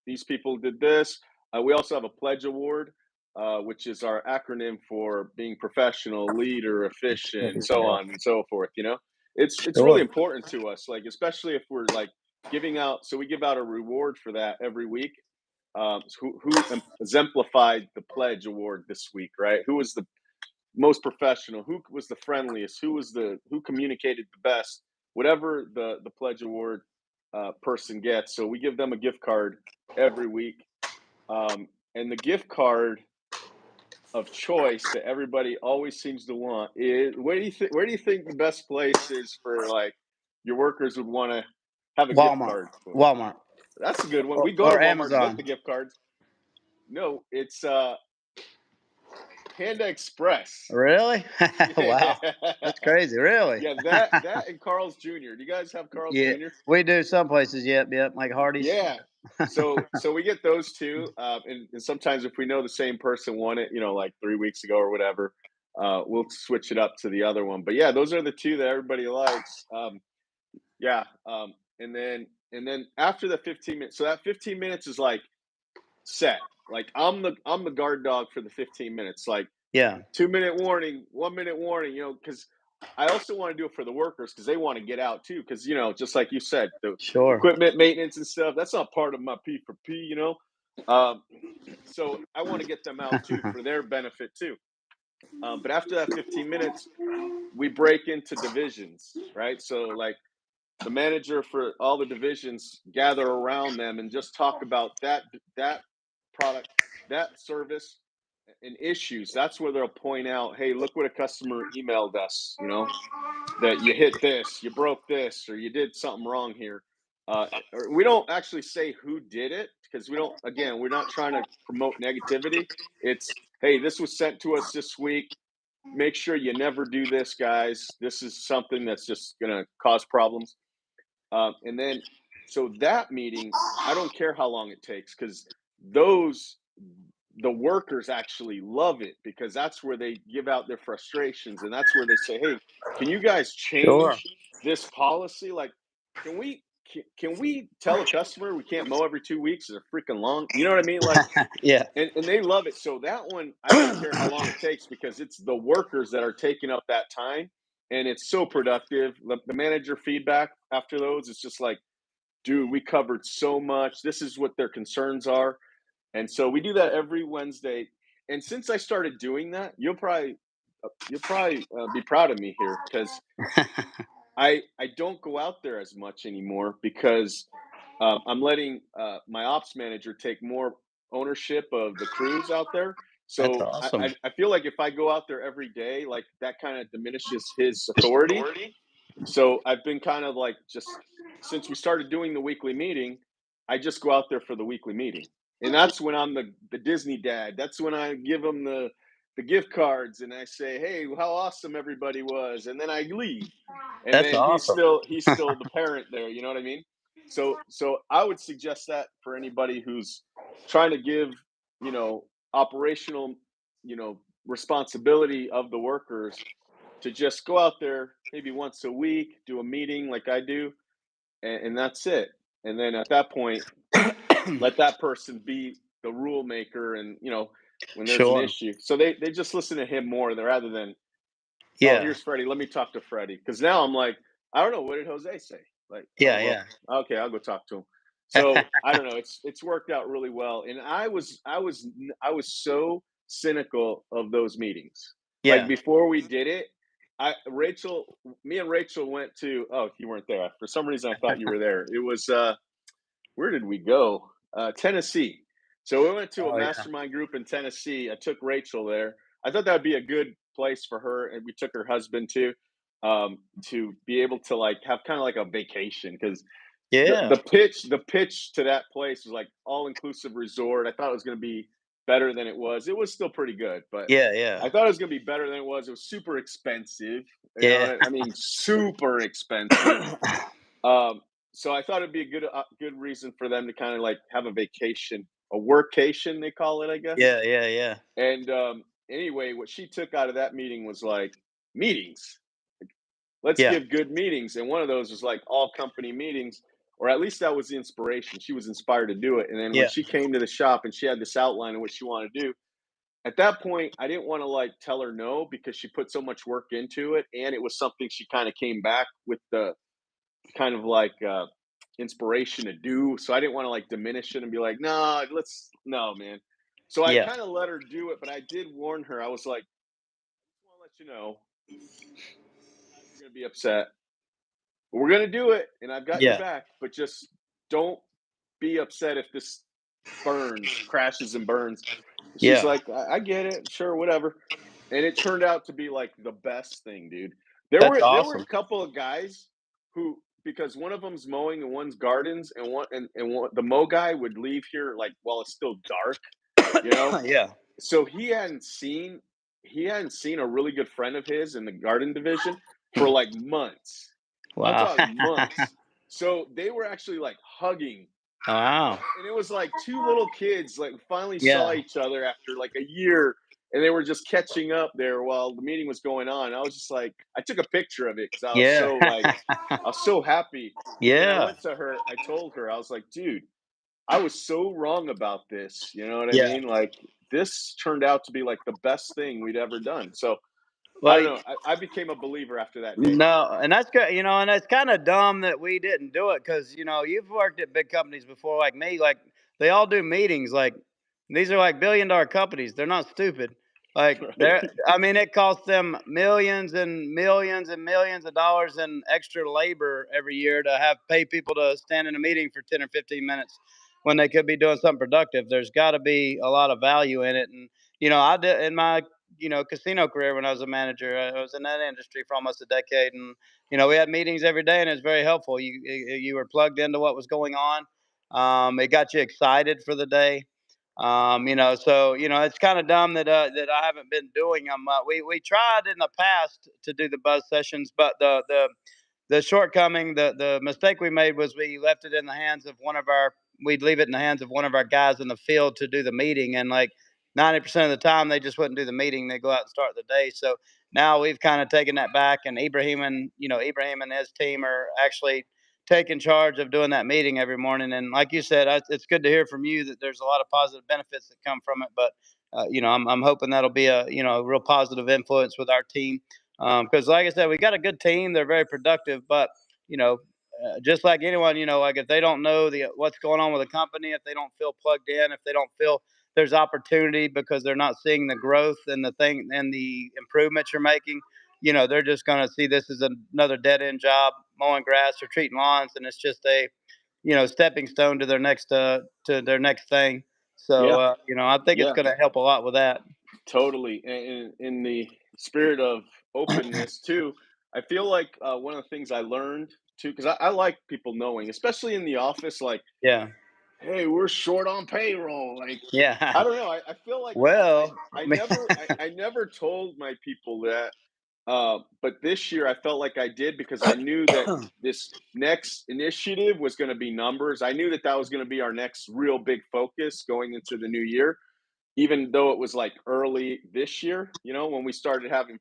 these people did this. We also have a pledge award, which is our acronym for being professional, leader, efficient, so on and so forth. It's really Sure. important to us, like especially if we're like giving out. So we give out a reward for that every week. Who exemplified the pledge award this week, right? Who was the most professional, who was the friendliest, who communicated the best, whatever the pledge award person gets. So we give them a gift card every week, and the gift card of choice that everybody always seems to want is, where do you think the best place is for like your workers would want to have a gift Walmart. card for? Walmart That's a good one. or, We go to or Walmart to get Amazon. the gift cards. No, it's Panda Express. Really? Wow, Yeah. that's crazy. Really? Yeah, that and Carl's Jr. Do you guys have Carl's Yeah, Jr.? we do some places. Yep, yep. Like Hardee's. Yeah. So we get those two, and sometimes if we know the same person won it, like 3 weeks ago or whatever, we'll switch it up to the other one. But yeah, those are the two that everybody likes. Yeah, and then after the 15 minutes, so that 15 minutes is like set. Like I'm the guard dog for the 15 minutes. Like Yeah. 2 minute warning, 1 minute warning, because I also want to do it for the workers because they want to get out too. Because, just like you said, the Sure. equipment maintenance and stuff, that's not part of my P for P. Um, so I want to get them out too for their benefit too. But after that 15 minutes, we break into divisions, right? So, like, the manager for all the divisions gather around them and just talk about that product, that service, and issues. That's where they'll point out, hey, look what a customer emailed us, that you hit this, you broke this, or you did something wrong here. Or we don't actually say who did it because we're not trying to promote negativity. It's, hey, this was sent to us this week. Make sure you never do this, guys. This is something that's just going to cause problems. And then, so that meeting, I don't care how long it takes because those the workers actually love it because that's where they give out their frustrations and that's where they say, hey, can you guys Sure. change this policy? Like, can we tell a customer we can't mow every 2 weeks? They're freaking long, you know what I mean? Like, Yeah. and they love it. So that one, I don't care how long it takes because it's the workers that are taking up that time, and it's so productive. The manager feedback after those, it's just like, dude, we covered so much. This is what their concerns are. And so we do that every Wednesday. And since I started doing that, you'll probably be proud of me here because I don't go out there as much anymore because I'm letting my ops manager take more ownership of the crews out there. That's So I, awesome. I I feel like if I go out there every day, like that kind of diminishes his authority. So I've been kind of like, just since we started doing the weekly meeting, I just go out there for the weekly meeting. And that's when I'm the Disney dad. That's when I give them the gift cards and I say, "Hey, how awesome everybody was." And then I leave. And That's then he's awesome. still he's still the parent there, you know what I mean? So I would suggest that for anybody who's trying to give, operational, responsibility of the workers, to just go out there maybe once a week, do a meeting like I do, and that's it. And then at that point, let that person be the rule maker. And when there's an Sure. issue. So they just listen to him more rather than, oh, Yeah. here's Freddie. Let me talk to Freddie. Because now I'm like, I don't know. What did Jose say? Like, oh, Yeah. well, Yeah. okay, I'll go talk to him. So I don't know. It's worked out really well. And I was so cynical of those meetings. Like Yeah. before we did it, me and Rachel went to, oh, you weren't there. For some reason, I thought you were there. It was, where did we go? Tennessee. So we went to a Oh yeah. mastermind group in Tennessee. I took Rachel there. I thought that would be a good place for her, and we took her husband too, to be able to like have kind of like a vacation because Yeah. the pitch to that place was like all inclusive resort. I thought it was going to be better than it was. It was still pretty good, but Yeah. Yeah. I thought it was going to be better than it was. It was super expensive. You Yeah. know, I mean, super expensive. Um, so I thought it'd be a good reason for them to kind of like have a vacation, a workcation they call it, I guess. Yeah. Yeah. Yeah. And anyway, what she took out of that meeting was like meetings. Let's Yeah. give good meetings, and one of those was like all company meetings, or at least that was the inspiration. She was inspired to do it, and then when Yeah. she came to the shop and she had this outline of what she wanted to do, at that point, I didn't want to like tell her no because she put so much work into it, and it was something she kind of came back with the kind of like inspiration to do. So I didn't want to like diminish it and be like, no, no, man. So I Yeah. kind of let her do it, but I did warn her. I was like, I just want to let you know, guys are going to be upset. But we're going to do it, and I've got your Yeah. back, but just don't be upset if this crashes and burns. She's Yeah. like, I get it, sure, whatever. And it turned out to be like the best thing, dude. There That's were there were awesome. a couple of guys who, because one of them's mowing and one's gardens, and the mow guy would leave here like while it's still dark, you know. Yeah. So he hadn't seen a really good friend of his in the garden division for like months. I'm Wow. talking months. So they were actually like hugging, Wow. and it was like two little kids like finally saw Yeah. each other after like a year, and they were just catching up there while the meeting was going on. I was just like, I took a picture of it because Yeah. I was so happy. And then I Yeah. went to her, I told her, I was like, dude, I was so wrong about this. You know what I Yeah. mean? Like this turned out to be like the best thing we'd ever done. So I don't Well, know. I became a believer after that day. no, and that's good, and it's kind of dumb that we didn't do it because you've worked at big companies before, like me. Like they all do meetings. Like these are like billion-dollar companies. They're not stupid. Like Right. I mean, it costs them millions and millions and millions of dollars in extra labor every year to have pay people to stand in a meeting for 10 or 15 minutes when they could be doing something productive. There's got to be a lot of value in it, and I did in my casino career when I was a manager. I was in that industry for almost a decade, and we had meetings every day, and it was very helpful. You were plugged into what was going on. It got you excited for the day. So it's kind of dumb that I haven't been doing them. We tried in the past to do the buzz sessions, but the shortcoming, the mistake we made was we left it in the hands of we'd leave it in the hands of one of our guys in the field to do the meeting. And like 90% of the time, they just wouldn't do the meeting. They go out and start the day. So now we've kind of taken that back, and Ibrahim and his team are actually taking charge of doing that meeting every morning. And like you said, it's good to hear from you that there's a lot of positive benefits that come from it. But I'm hoping that'll be a real positive influence with our team. Because, like I said, we got a good team. They're very productive, but you know, just like anyone, like if they don't know what's going on with the company, if they don't feel plugged in, if they don't feel there's opportunity because they're not seeing the growth and the improvements you're making, they're just going to see this as another dead end job, mowing grass or treating lawns, and it's just a stepping stone to their next thing. So Yeah. I think it's Yeah. going to help a lot with that. Totally. And in the spirit of openness too, I feel like one of the things I learned too, because I like people knowing, especially in the office, like, Yeah, hey, we're short on payroll. Like, yeah. I don't know. I feel like Well, I never told my people that. But this year I felt like I did because I knew that this next initiative was going to be numbers. I knew that that was going to be our next real big focus going into the new year, even though it was like early this year, when we started having,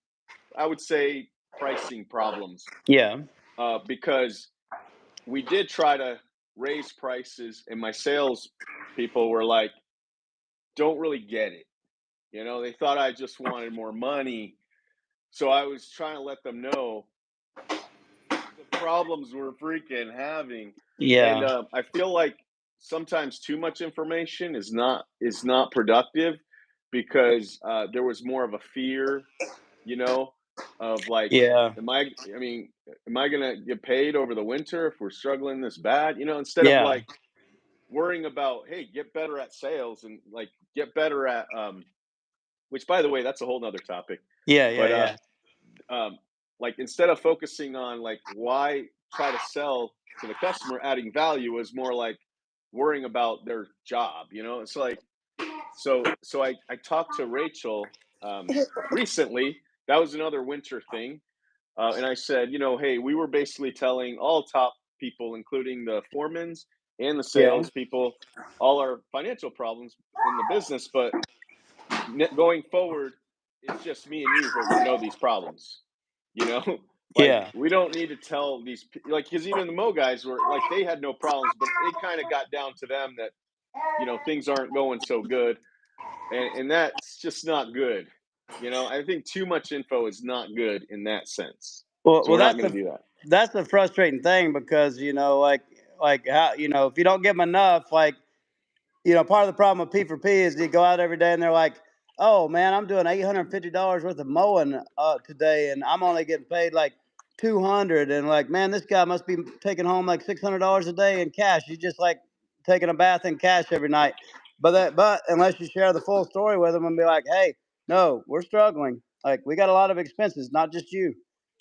I would say, pricing problems, yeah, because we did try to raise prices, and my sales people were like, don't really get it. You know, they thought I just wanted more money. So I was trying to let them know the problems we're freaking having. And Yeah. I feel like sometimes too much information is not productive because there was more of a fear, you know, of like, Yeah. am I? I mean, am I gonna get paid over the winter if we're struggling this bad? You know, instead of Yeah. like worrying about, hey, get better at sales and like get better at which by the way, that's a whole nother topic. Yeah. Yeah. But Yeah. um, like instead of focusing on like why try to sell to the customer, adding value is more like worrying about their job. You know, it's like so I talked to Rachel recently. That was another winter thing, and I said, you know, hey, we were basically telling all top people, including the foremans and the Yeah. salespeople, all our financial problems in the business. But going forward, it's just me and you who are going to know these problems. You know, like Yeah. we don't need to tell these like because even the Mo guys were like they had no problems, but it kind of got down to them that you know things aren't going so good, and that's just not good. You know, I think too much info is not good in that sense. So Well, we're not going to do that. that's the frustrating thing because like how if you don't give them enough, like part of the problem with P4P is you go out every day and they're like, "Oh man, I'm doing $850 worth of mowing today, and I'm only getting paid like 200." And like, man, this guy must be taking home like $600 a day in cash. He's just like taking a bath in cash every night. But unless you share the full story with them and be like, "Hey, no, we're struggling. Like, we got a lot of expenses, not just you."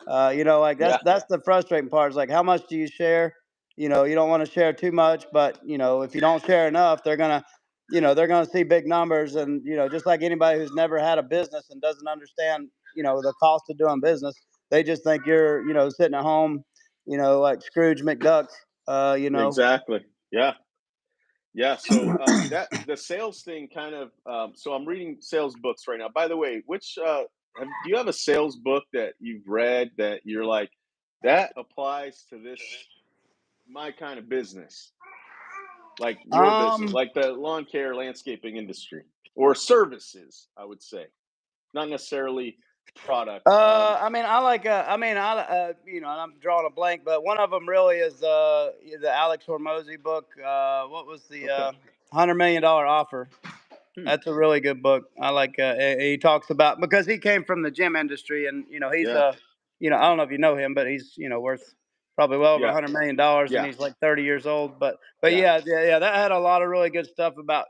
Like Yeah, that's the frustrating part. Is like, how much do you share? You don't want to share too much, but if you don't share enough, they're gonna see big numbers. And just like anybody who's never had a business and doesn't understand the cost of doing business, they just think you're sitting at home, like Scrooge McDuck. you know exactly. Yeah. Yeah, so that the sales thing kind of so I'm reading sales books right now. By the way, which do you have a sales book that you've read that you're like that applies to this my kind of business, like your business, um like the lawn care landscaping industry or services, I would say, not necessarily product. I mean, I like. And I'm drawing a blank, but one of them really is the Alex Hormozy book. What was the Okay. $100 million offer? Hmm. That's a really good book. I like. He talks about because he came from the gym industry, and he's Yeah. I don't know if you know him, but he's worth probably well over Yeah. $100 million, and Yeah. he's like 30 years old. But Yeah. yeah, yeah, yeah. That had a lot of really good stuff about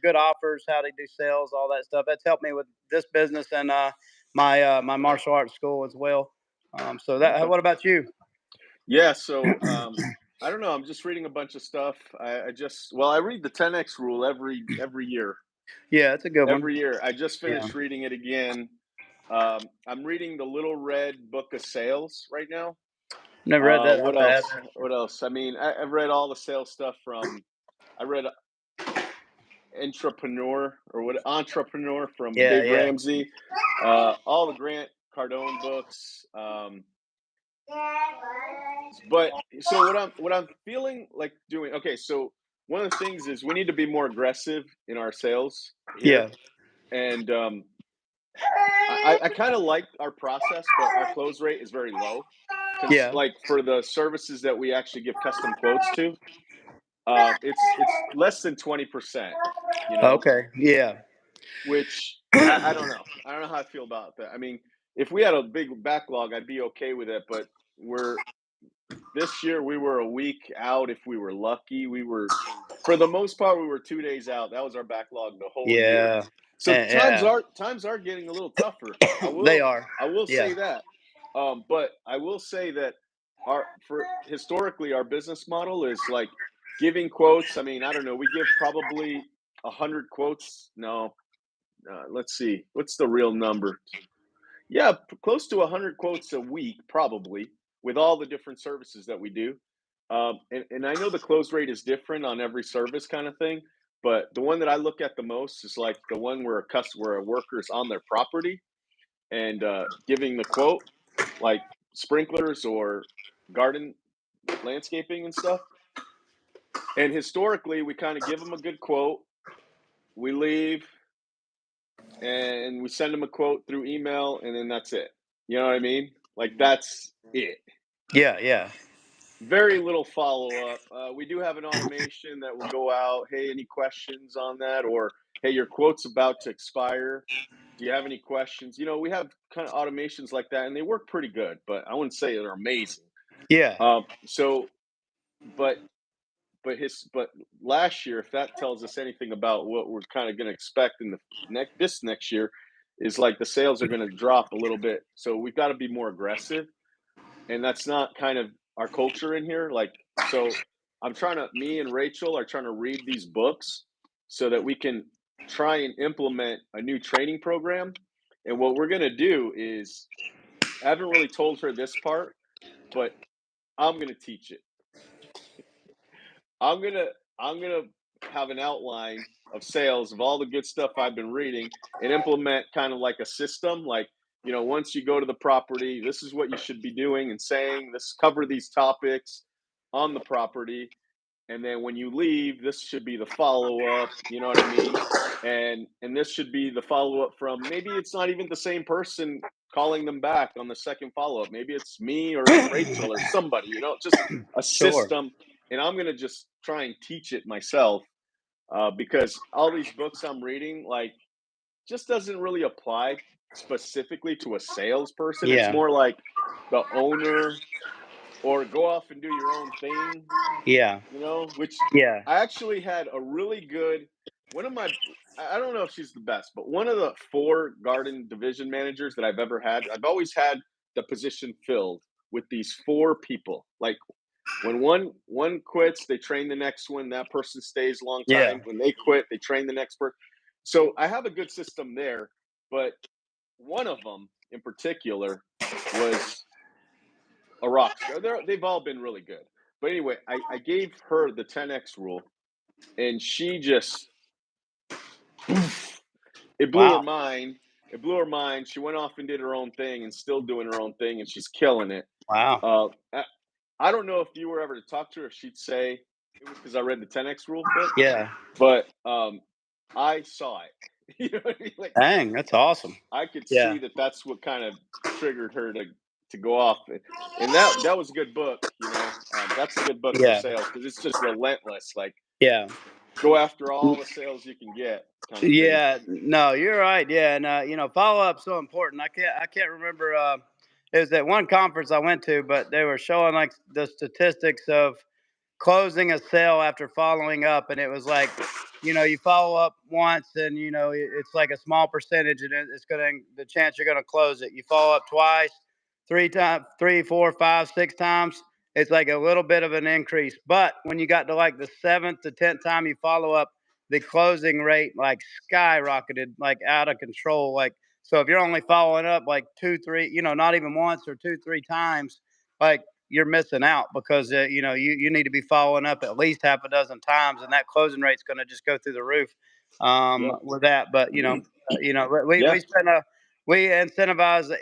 good offers, how to do sales, all that stuff. That's helped me with this business and my martial arts school as well. So that. Okay. What about you? Yeah, so I don't know. I'm just reading a bunch of stuff. I just well, I read the 10x rule every year. Yeah, that's a good one. Every year, I just Yeah, finished reading it again. I'm reading the Little Red Book of Sales right now. never read that. What I'll have else? to add that. What else? I mean, I've read all the sales stuff from. I read Entrepreneur or what Entrepreneur from Yeah, Dave yeah, Ramsey. All the Grant Cardone books. But so what I'm feeling like doing. Okay, so one of the things is we need to be more aggressive in our sales here, yeah, and I kind of like our process, but our close rate is very low. yeah. Like for the services that we actually give custom quotes to, it's less than 20%. You know, Okay, yeah. which I don't know. I don't know how I feel about that. I mean, if we had a big backlog, I'd be okay with it. But we're this year we were a week out if we were lucky. We were for the most part we were 2 days out. That was our backlog the whole year. Yeah, So yeah, times are getting a little tougher. they are. I will Yeah, say that. But I will say that our for historically our business model is like giving quotes. I mean, I don't know. We give probably 100 quotes. No, let's see. What's the real number? Yeah, close to 100 quotes a week, probably, with all the different services that we do. And I know the close rate is different on every service kind of thing, but the one that I look at the most is like the one where where a worker's on their property and giving the quote, like sprinklers or garden landscaping and stuff. And historically, we kind of give them a good quote. We leave, and we send them a quote through email, and then that's it. You know what I mean? Like that's it. Yeah, yeah, Very little follow up. We do have an automation that will go out. Hey, any questions on that? Or hey, your quote's about to expire. Do you have any questions? We have kind of automations like that, and they work pretty good. But I wouldn't say they're amazing. yeah, So, but but last year, if that tells us anything about what we're kind of going to expect in the next year, is like the sales are going to drop a little bit. So we've got to be more aggressive, and that's not kind of our culture in here. Like, so me and Rachel are trying to read these books so that we can try and implement a new training program. And what we're going to do is, I haven't really told her this part, but I'm going to teach it. I'm gonna I'm gonna have an outline of sales of all the good stuff I've been reading and implement kind of like a system. Like, once you go to the property, this is what you should be doing and saying. This cover these topics on the property, and then when you leave, this should be the follow up. You know what I mean? And this should be the follow up from, maybe it's not even the same person calling them back on the second follow up. Maybe it's me or it's Rachel or somebody. Just a sure. system. And I'm gonna just try and teach it myself, because all these books I'm reading, like, just doesn't really apply specifically to a salesperson. It's Yeah, more like the owner, or go off and do your own thing, yeah, which yeah, I actually had a really good one of my I don't know if she's the best, but one of the 4 garden division managers that I've ever had, I've always had the position filled with these 4 people. Like, when one quits, they train the next one. That person stays a long yeah, time. When they quit, they train the next person. So I have a good system there, but one of them in particular was a rock star. They've all been really good. But anyway, I gave her the 10x rule, and she just, it blew her wow, mind. It blew her mind. She went off and did her own thing, and still doing her own thing, and she's killing it. wow, I don't know if you were ever to talk to her, if she'd say it was because I read the 10x rule book, yeah. but I saw it. You know what I mean? Like, Dang, that's awesome. I could Yeah, see that that's what kind of triggered her to go off, and that was a good book. That's a good book for yeah, sales because it's just relentless. Like, yeah. go after all the sales you can get, kind of thing. Yeah, no, you're right. Yeah, and follow up's so important. I can't remember. It was at one conference I went to, but they were showing like the statistics of closing a sale after following up, and it was like, you follow up once, and it's like a small percentage, and it's gonna the chance you're gonna close it. You follow up twice, 3 times, 3, 4, 5, 6 times. It's like a little bit of an increase, but when you got to like the 7th to 10th time you follow up, the closing rate like skyrocketed, like out of control. Like, so if you're only following up like 2, 3, not even once or 2, 3 times, like you're missing out because you need to be following up at least half a dozen times, and that closing rate's going to just go through the roof Yeah, with that. But yeah, we incentivize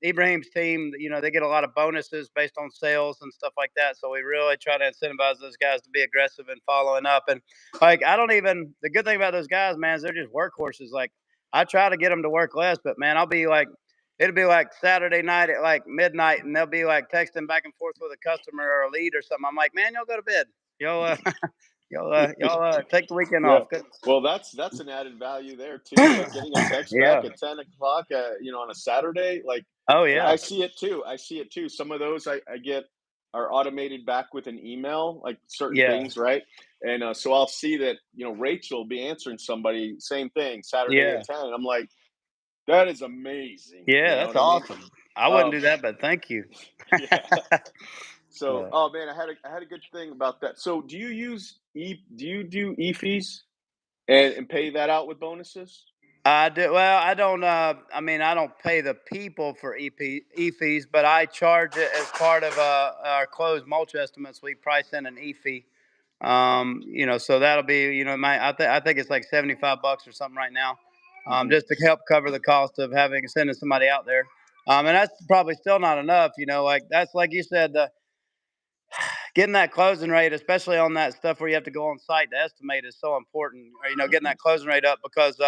Ibrahim's team. They get a lot of bonuses based on sales and stuff like that. So we really try to incentivize those guys to be aggressive and following up. And like, I don't even, the good thing about those guys, man, is they're just workhorses. Like, I try to get them to work less, but man, it'll be like Saturday night at like midnight, and they'll be like texting back and forth with a customer or a lead or something. I'm like, man, y'all go to bed. Y'all, y'all take the weekend yeah. off. Good. Well, that's an added value there too. Like getting a text back Yeah. at 10 o'clock, on a Saturday. Like, Oh and yeah. I see it too. I see it too. Some of those I get are automated back with an email, like certain Yeah. things, right? And so I'll see that Rachel will be answering somebody, same thing, Saturday Yeah. at 10. And I'm like, that is amazing. You Yeah. know That's what I mean? awesome. I wouldn't Um, do that, but thank you. yeah. So, But oh man, I had a good thing about that. So, do you do e fees and pay that out with bonuses? I do. Well, I don't. I mean, I don't pay the people for e fees, but I charge it as part of our closed mulch estimates. We price in an e fee. So that'll be, I think it's like $75 or something right now, Hmm. just to help cover the cost of sending somebody out there. And that's probably still not enough. Like that's like you said, the getting that closing rate, especially on that stuff where you have to go on site to estimate, is so important. Or getting that closing rate up because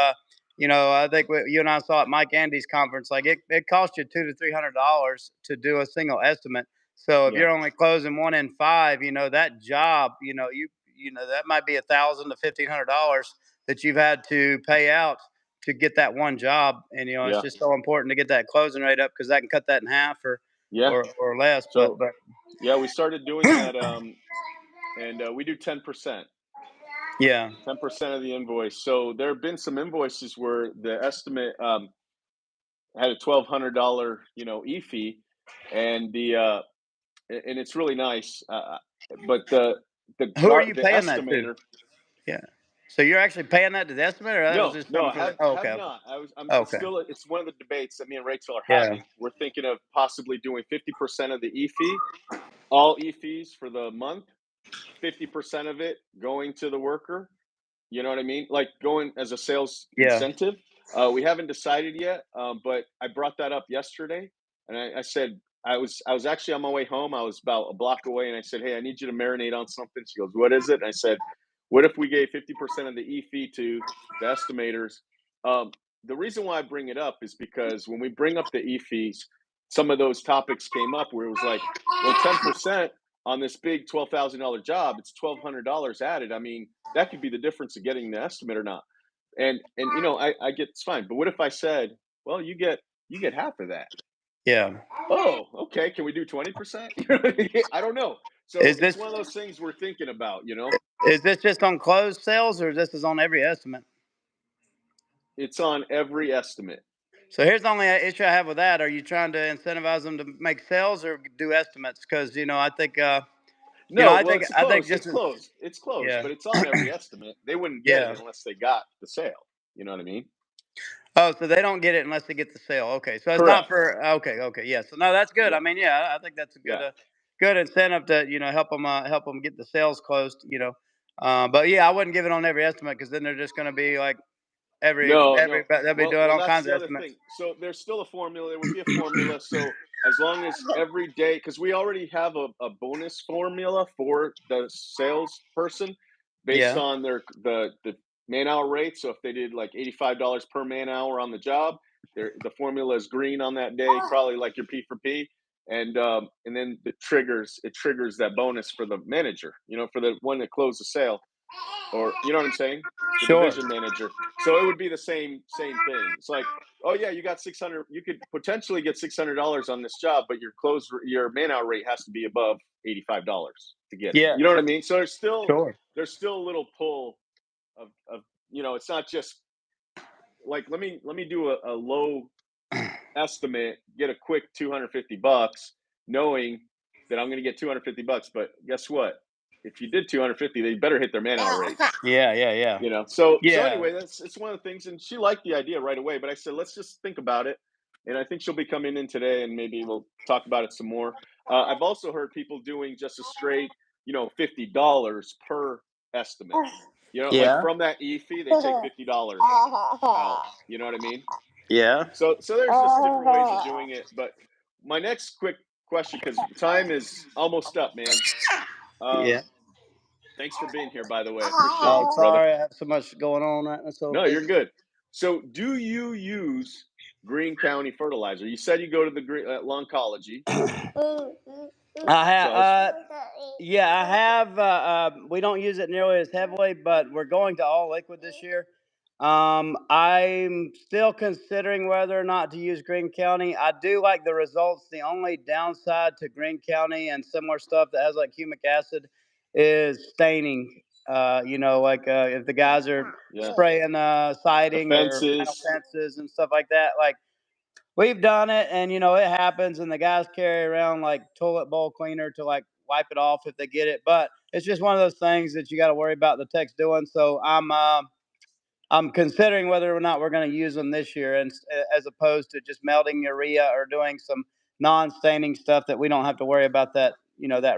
I think you and I saw at Mike Andy's conference, like it costs you $200 to $300 to do a single estimate. So if Yeah. you're only closing 1 in 5, that job, that might be $1,000 to $1,500 that you've had to pay out to get that one job. And it's Yeah. just so important to get that closing rate up because that can cut that in half or Yeah. or less. But So yeah, we started doing that, and we do 10%. yeah. 10% of the invoice. So there have been some invoices where the estimate had a $1,200, e fee, and and it's really nice. But Who are you the paying that to? estimator. Yeah. So you're actually paying that to the estimator, or that was No, just no, something I for the? have Oh, have okay. not. It's Okay. still, it's one of the debates that me and Rachel are Yeah. having. We're thinking of possibly doing 50% of the e fee, all e fees for the month, 50% of it going to the worker. You know what I mean? Like going as a sales Yeah. incentive. We haven't decided yet, but I brought that up yesterday, and I said I was actually on my way home. I was about a block away, and I said, "Hey, I need you to marinate on something." She goes, "What is it?" And I said, "What if we gave 50% of the e fee to the estimators?" Um, the reason why I bring it up is because when we bring up the e fees, some of those topics came up where it was like, well, 10% on this big $12,000 job, it's $1,200 added. I mean, that could be the difference of getting the estimate or not. And I get it's fine. But what if I said, well, you get half of that? Yeah. Oh, okay. Can we do 20%? I don't know. So Is it's this one of those things we're thinking about. is this just on closed sales, or this is on every estimate? It's on every estimate. So here's the only issue I have with that. Are you trying to incentivize them to make sales or do estimates? Because I think No, I well, think it's I think closed. just It's as closed. It's closed, yeah. but it's on every estimate. They wouldn't get Yeah. it unless they got the sale. You know what I mean? Oh, so they don't get it unless they get the sale. Okay, so it's not Correct. for okay, yeah. So no, that's good. I Yeah. mean, yeah, I think that's a Yeah. good incentive to help them get the sales closed. But yeah, I wouldn't give it on every estimate because then they're just going to be like No, no. they'll be doing Well, all that's kinds the of other estimates. thing. So there's still a formula. There would be a formula. So as long as every day, because we already have a bonus formula for the salesperson based Yeah, on the man hour rate. So if they did like $85 per man hour on the job, the formula is green on that day, probably like your P for P. And then it triggers that bonus for the manager, for the one that closed the sale, or you know what I'm saying? The sure. division manager. So it would be the same thing. It's like, oh yeah, you got 600. You could potentially get $600 on this job, but your man hour rate has to be above $85 to get it. Yeah, You know what I mean? So sure. there's still a little pull of it's not just like let me do a low estimate, get a quick $250, knowing that I'm going to get $250. But guess what? If you did 250, they better hit their man hour rate. Yeah, yeah, yeah, So yeah. anyway, it's one of the things, and she liked the idea right away, but I said let's just think about it, and I think she'll be coming in today, and maybe we'll talk about it some more. I've also heard people doing just a straight $50 per estimate, like Yeah. from that e fee they take $50 out. You know what I mean? Yeah. So there's just different ways of doing it. But my next quick question, because time is almost up, man. Yeah. um Thanks for being here, by the way. I appreciate Oh, you, brother. sorry, I have so much going on right now. So No, this you're good. So, do you use Green County fertilizer? You said you go to the Longology. I have, So I was, yeah, I have. We don't use it nearly as heavily, but we're going to all liquid this year. I'm still considering whether or not to use Green County. I do like the results. The only downside to Green County and similar stuff that has like humic acid is staining. If the guys are yeah, spraying the siding or vinyl fences. fences and stuff like that, like we've done it, and it happens, and the guys carry around like toilet bowl cleaner to like wipe it off if they get it. But it's just one of those things that you got to worry about the techs doing. So I'm considering whether or not we're going to use them this year, and as opposed to just melting urea or doing some non-staining stuff that we don't have to worry about that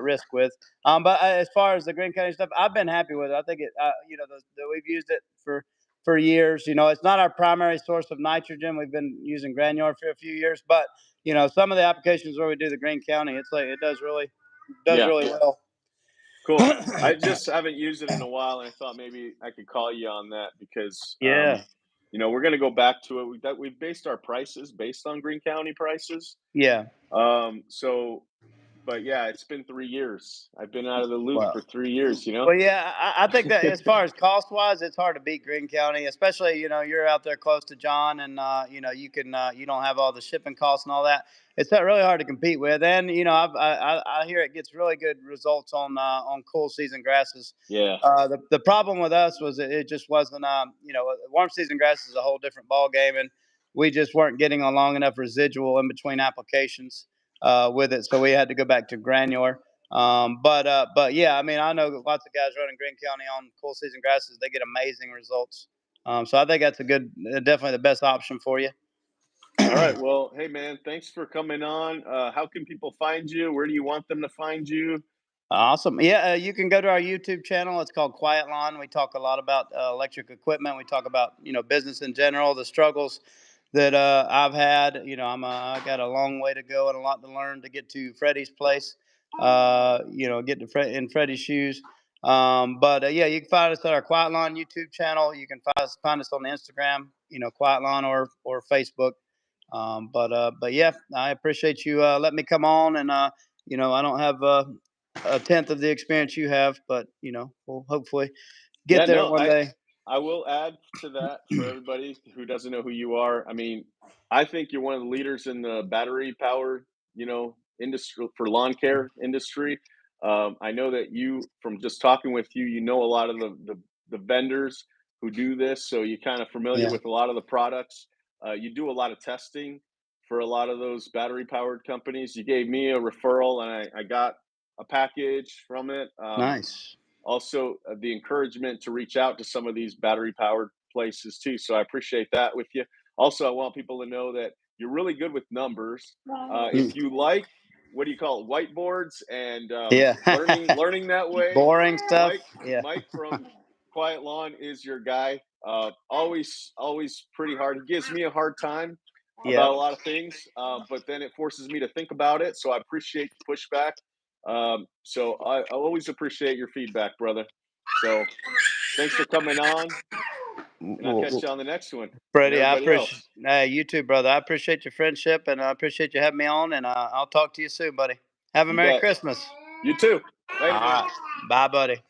risk with. But as far as the Green County stuff, I've been happy with it. I think it, we've used it for years. It's not our primary source of nitrogen. We've been using granular for a few years, but some of the applications where we do the Green County, it's like it does Yeah, really well. cool. I just haven't used it in a while, and I thought maybe I could call you on that because Yeah. we're going to go back to it. We've based our prices based on Greene County prices. Yeah. So, but yeah, it's been 3 years. I've been out of the loop Well, for 3 years. Well, yeah, I think that as far as cost wise, it's hard to beat Greene County, especially you're out there close to John, and you can you don't have all the shipping costs and all that. It's really hard to compete with, and I hear it gets really good results on cool season grasses. Yeah. The problem with us was it just wasn't warm season grass is a whole different ball game, and we just weren't getting a long enough residual in between applications with it, so we had to go back to granular. But yeah, I mean, I know lots of guys running Greene County on cool season grasses. They get amazing results. So I think that's definitely the best option for you. All right. Well, hey man, thanks for coming on. How can people find you? Where do you want them to find you? Awesome. Yeah, you can go to our YouTube channel. It's called Quiet Lawn. We talk a lot about electric equipment. We talk about business in general, the struggles that I've had. I got a long way to go and a lot to learn to get to Freddie's place. Get to in Freddie's shoes. But yeah, you can find us at our Quiet Lawn YouTube channel. You can find us on Instagram, Quiet Lawn or Facebook. But yeah, I appreciate you letting me come on, and I don't have a tenth of the experience you have, but we'll hopefully get Yeah, there no, one day. I will add to that for everybody who doesn't know who you are. I mean, I think you're one of the leaders in the battery powered, industry for lawn care industry. I know that from just talking with you, a lot of the vendors who do this, so you're kind of familiar Yeah, with a lot of the products. You do a lot of testing for a lot of those battery powered companies. You gave me a referral, and I got a package from it. nice. Also, the encouragement to reach out to some of these battery powered places too. So I appreciate that with you. Also, I want people to know that you're really good with numbers. If Mm, you like, what do you call it, whiteboards and yeah, learning that way, boring stuff. Mike Yeah, Mike from Quiet Lawn is your guy. Always pretty hard. He gives me a hard time yeah. about a lot of things, but then it forces me to think about it. So I appreciate the pushback. So I always appreciate your feedback, brother. So thanks for coming on, and I'll catch Well, you on the next one, and Freddie, I everybody appreciate else. you too, brother. I appreciate your friendship, and I appreciate you having me on. And I'll talk to you soon, buddy. Have a You Merry bet. Christmas. You too. All Later, man. right, bye, buddy.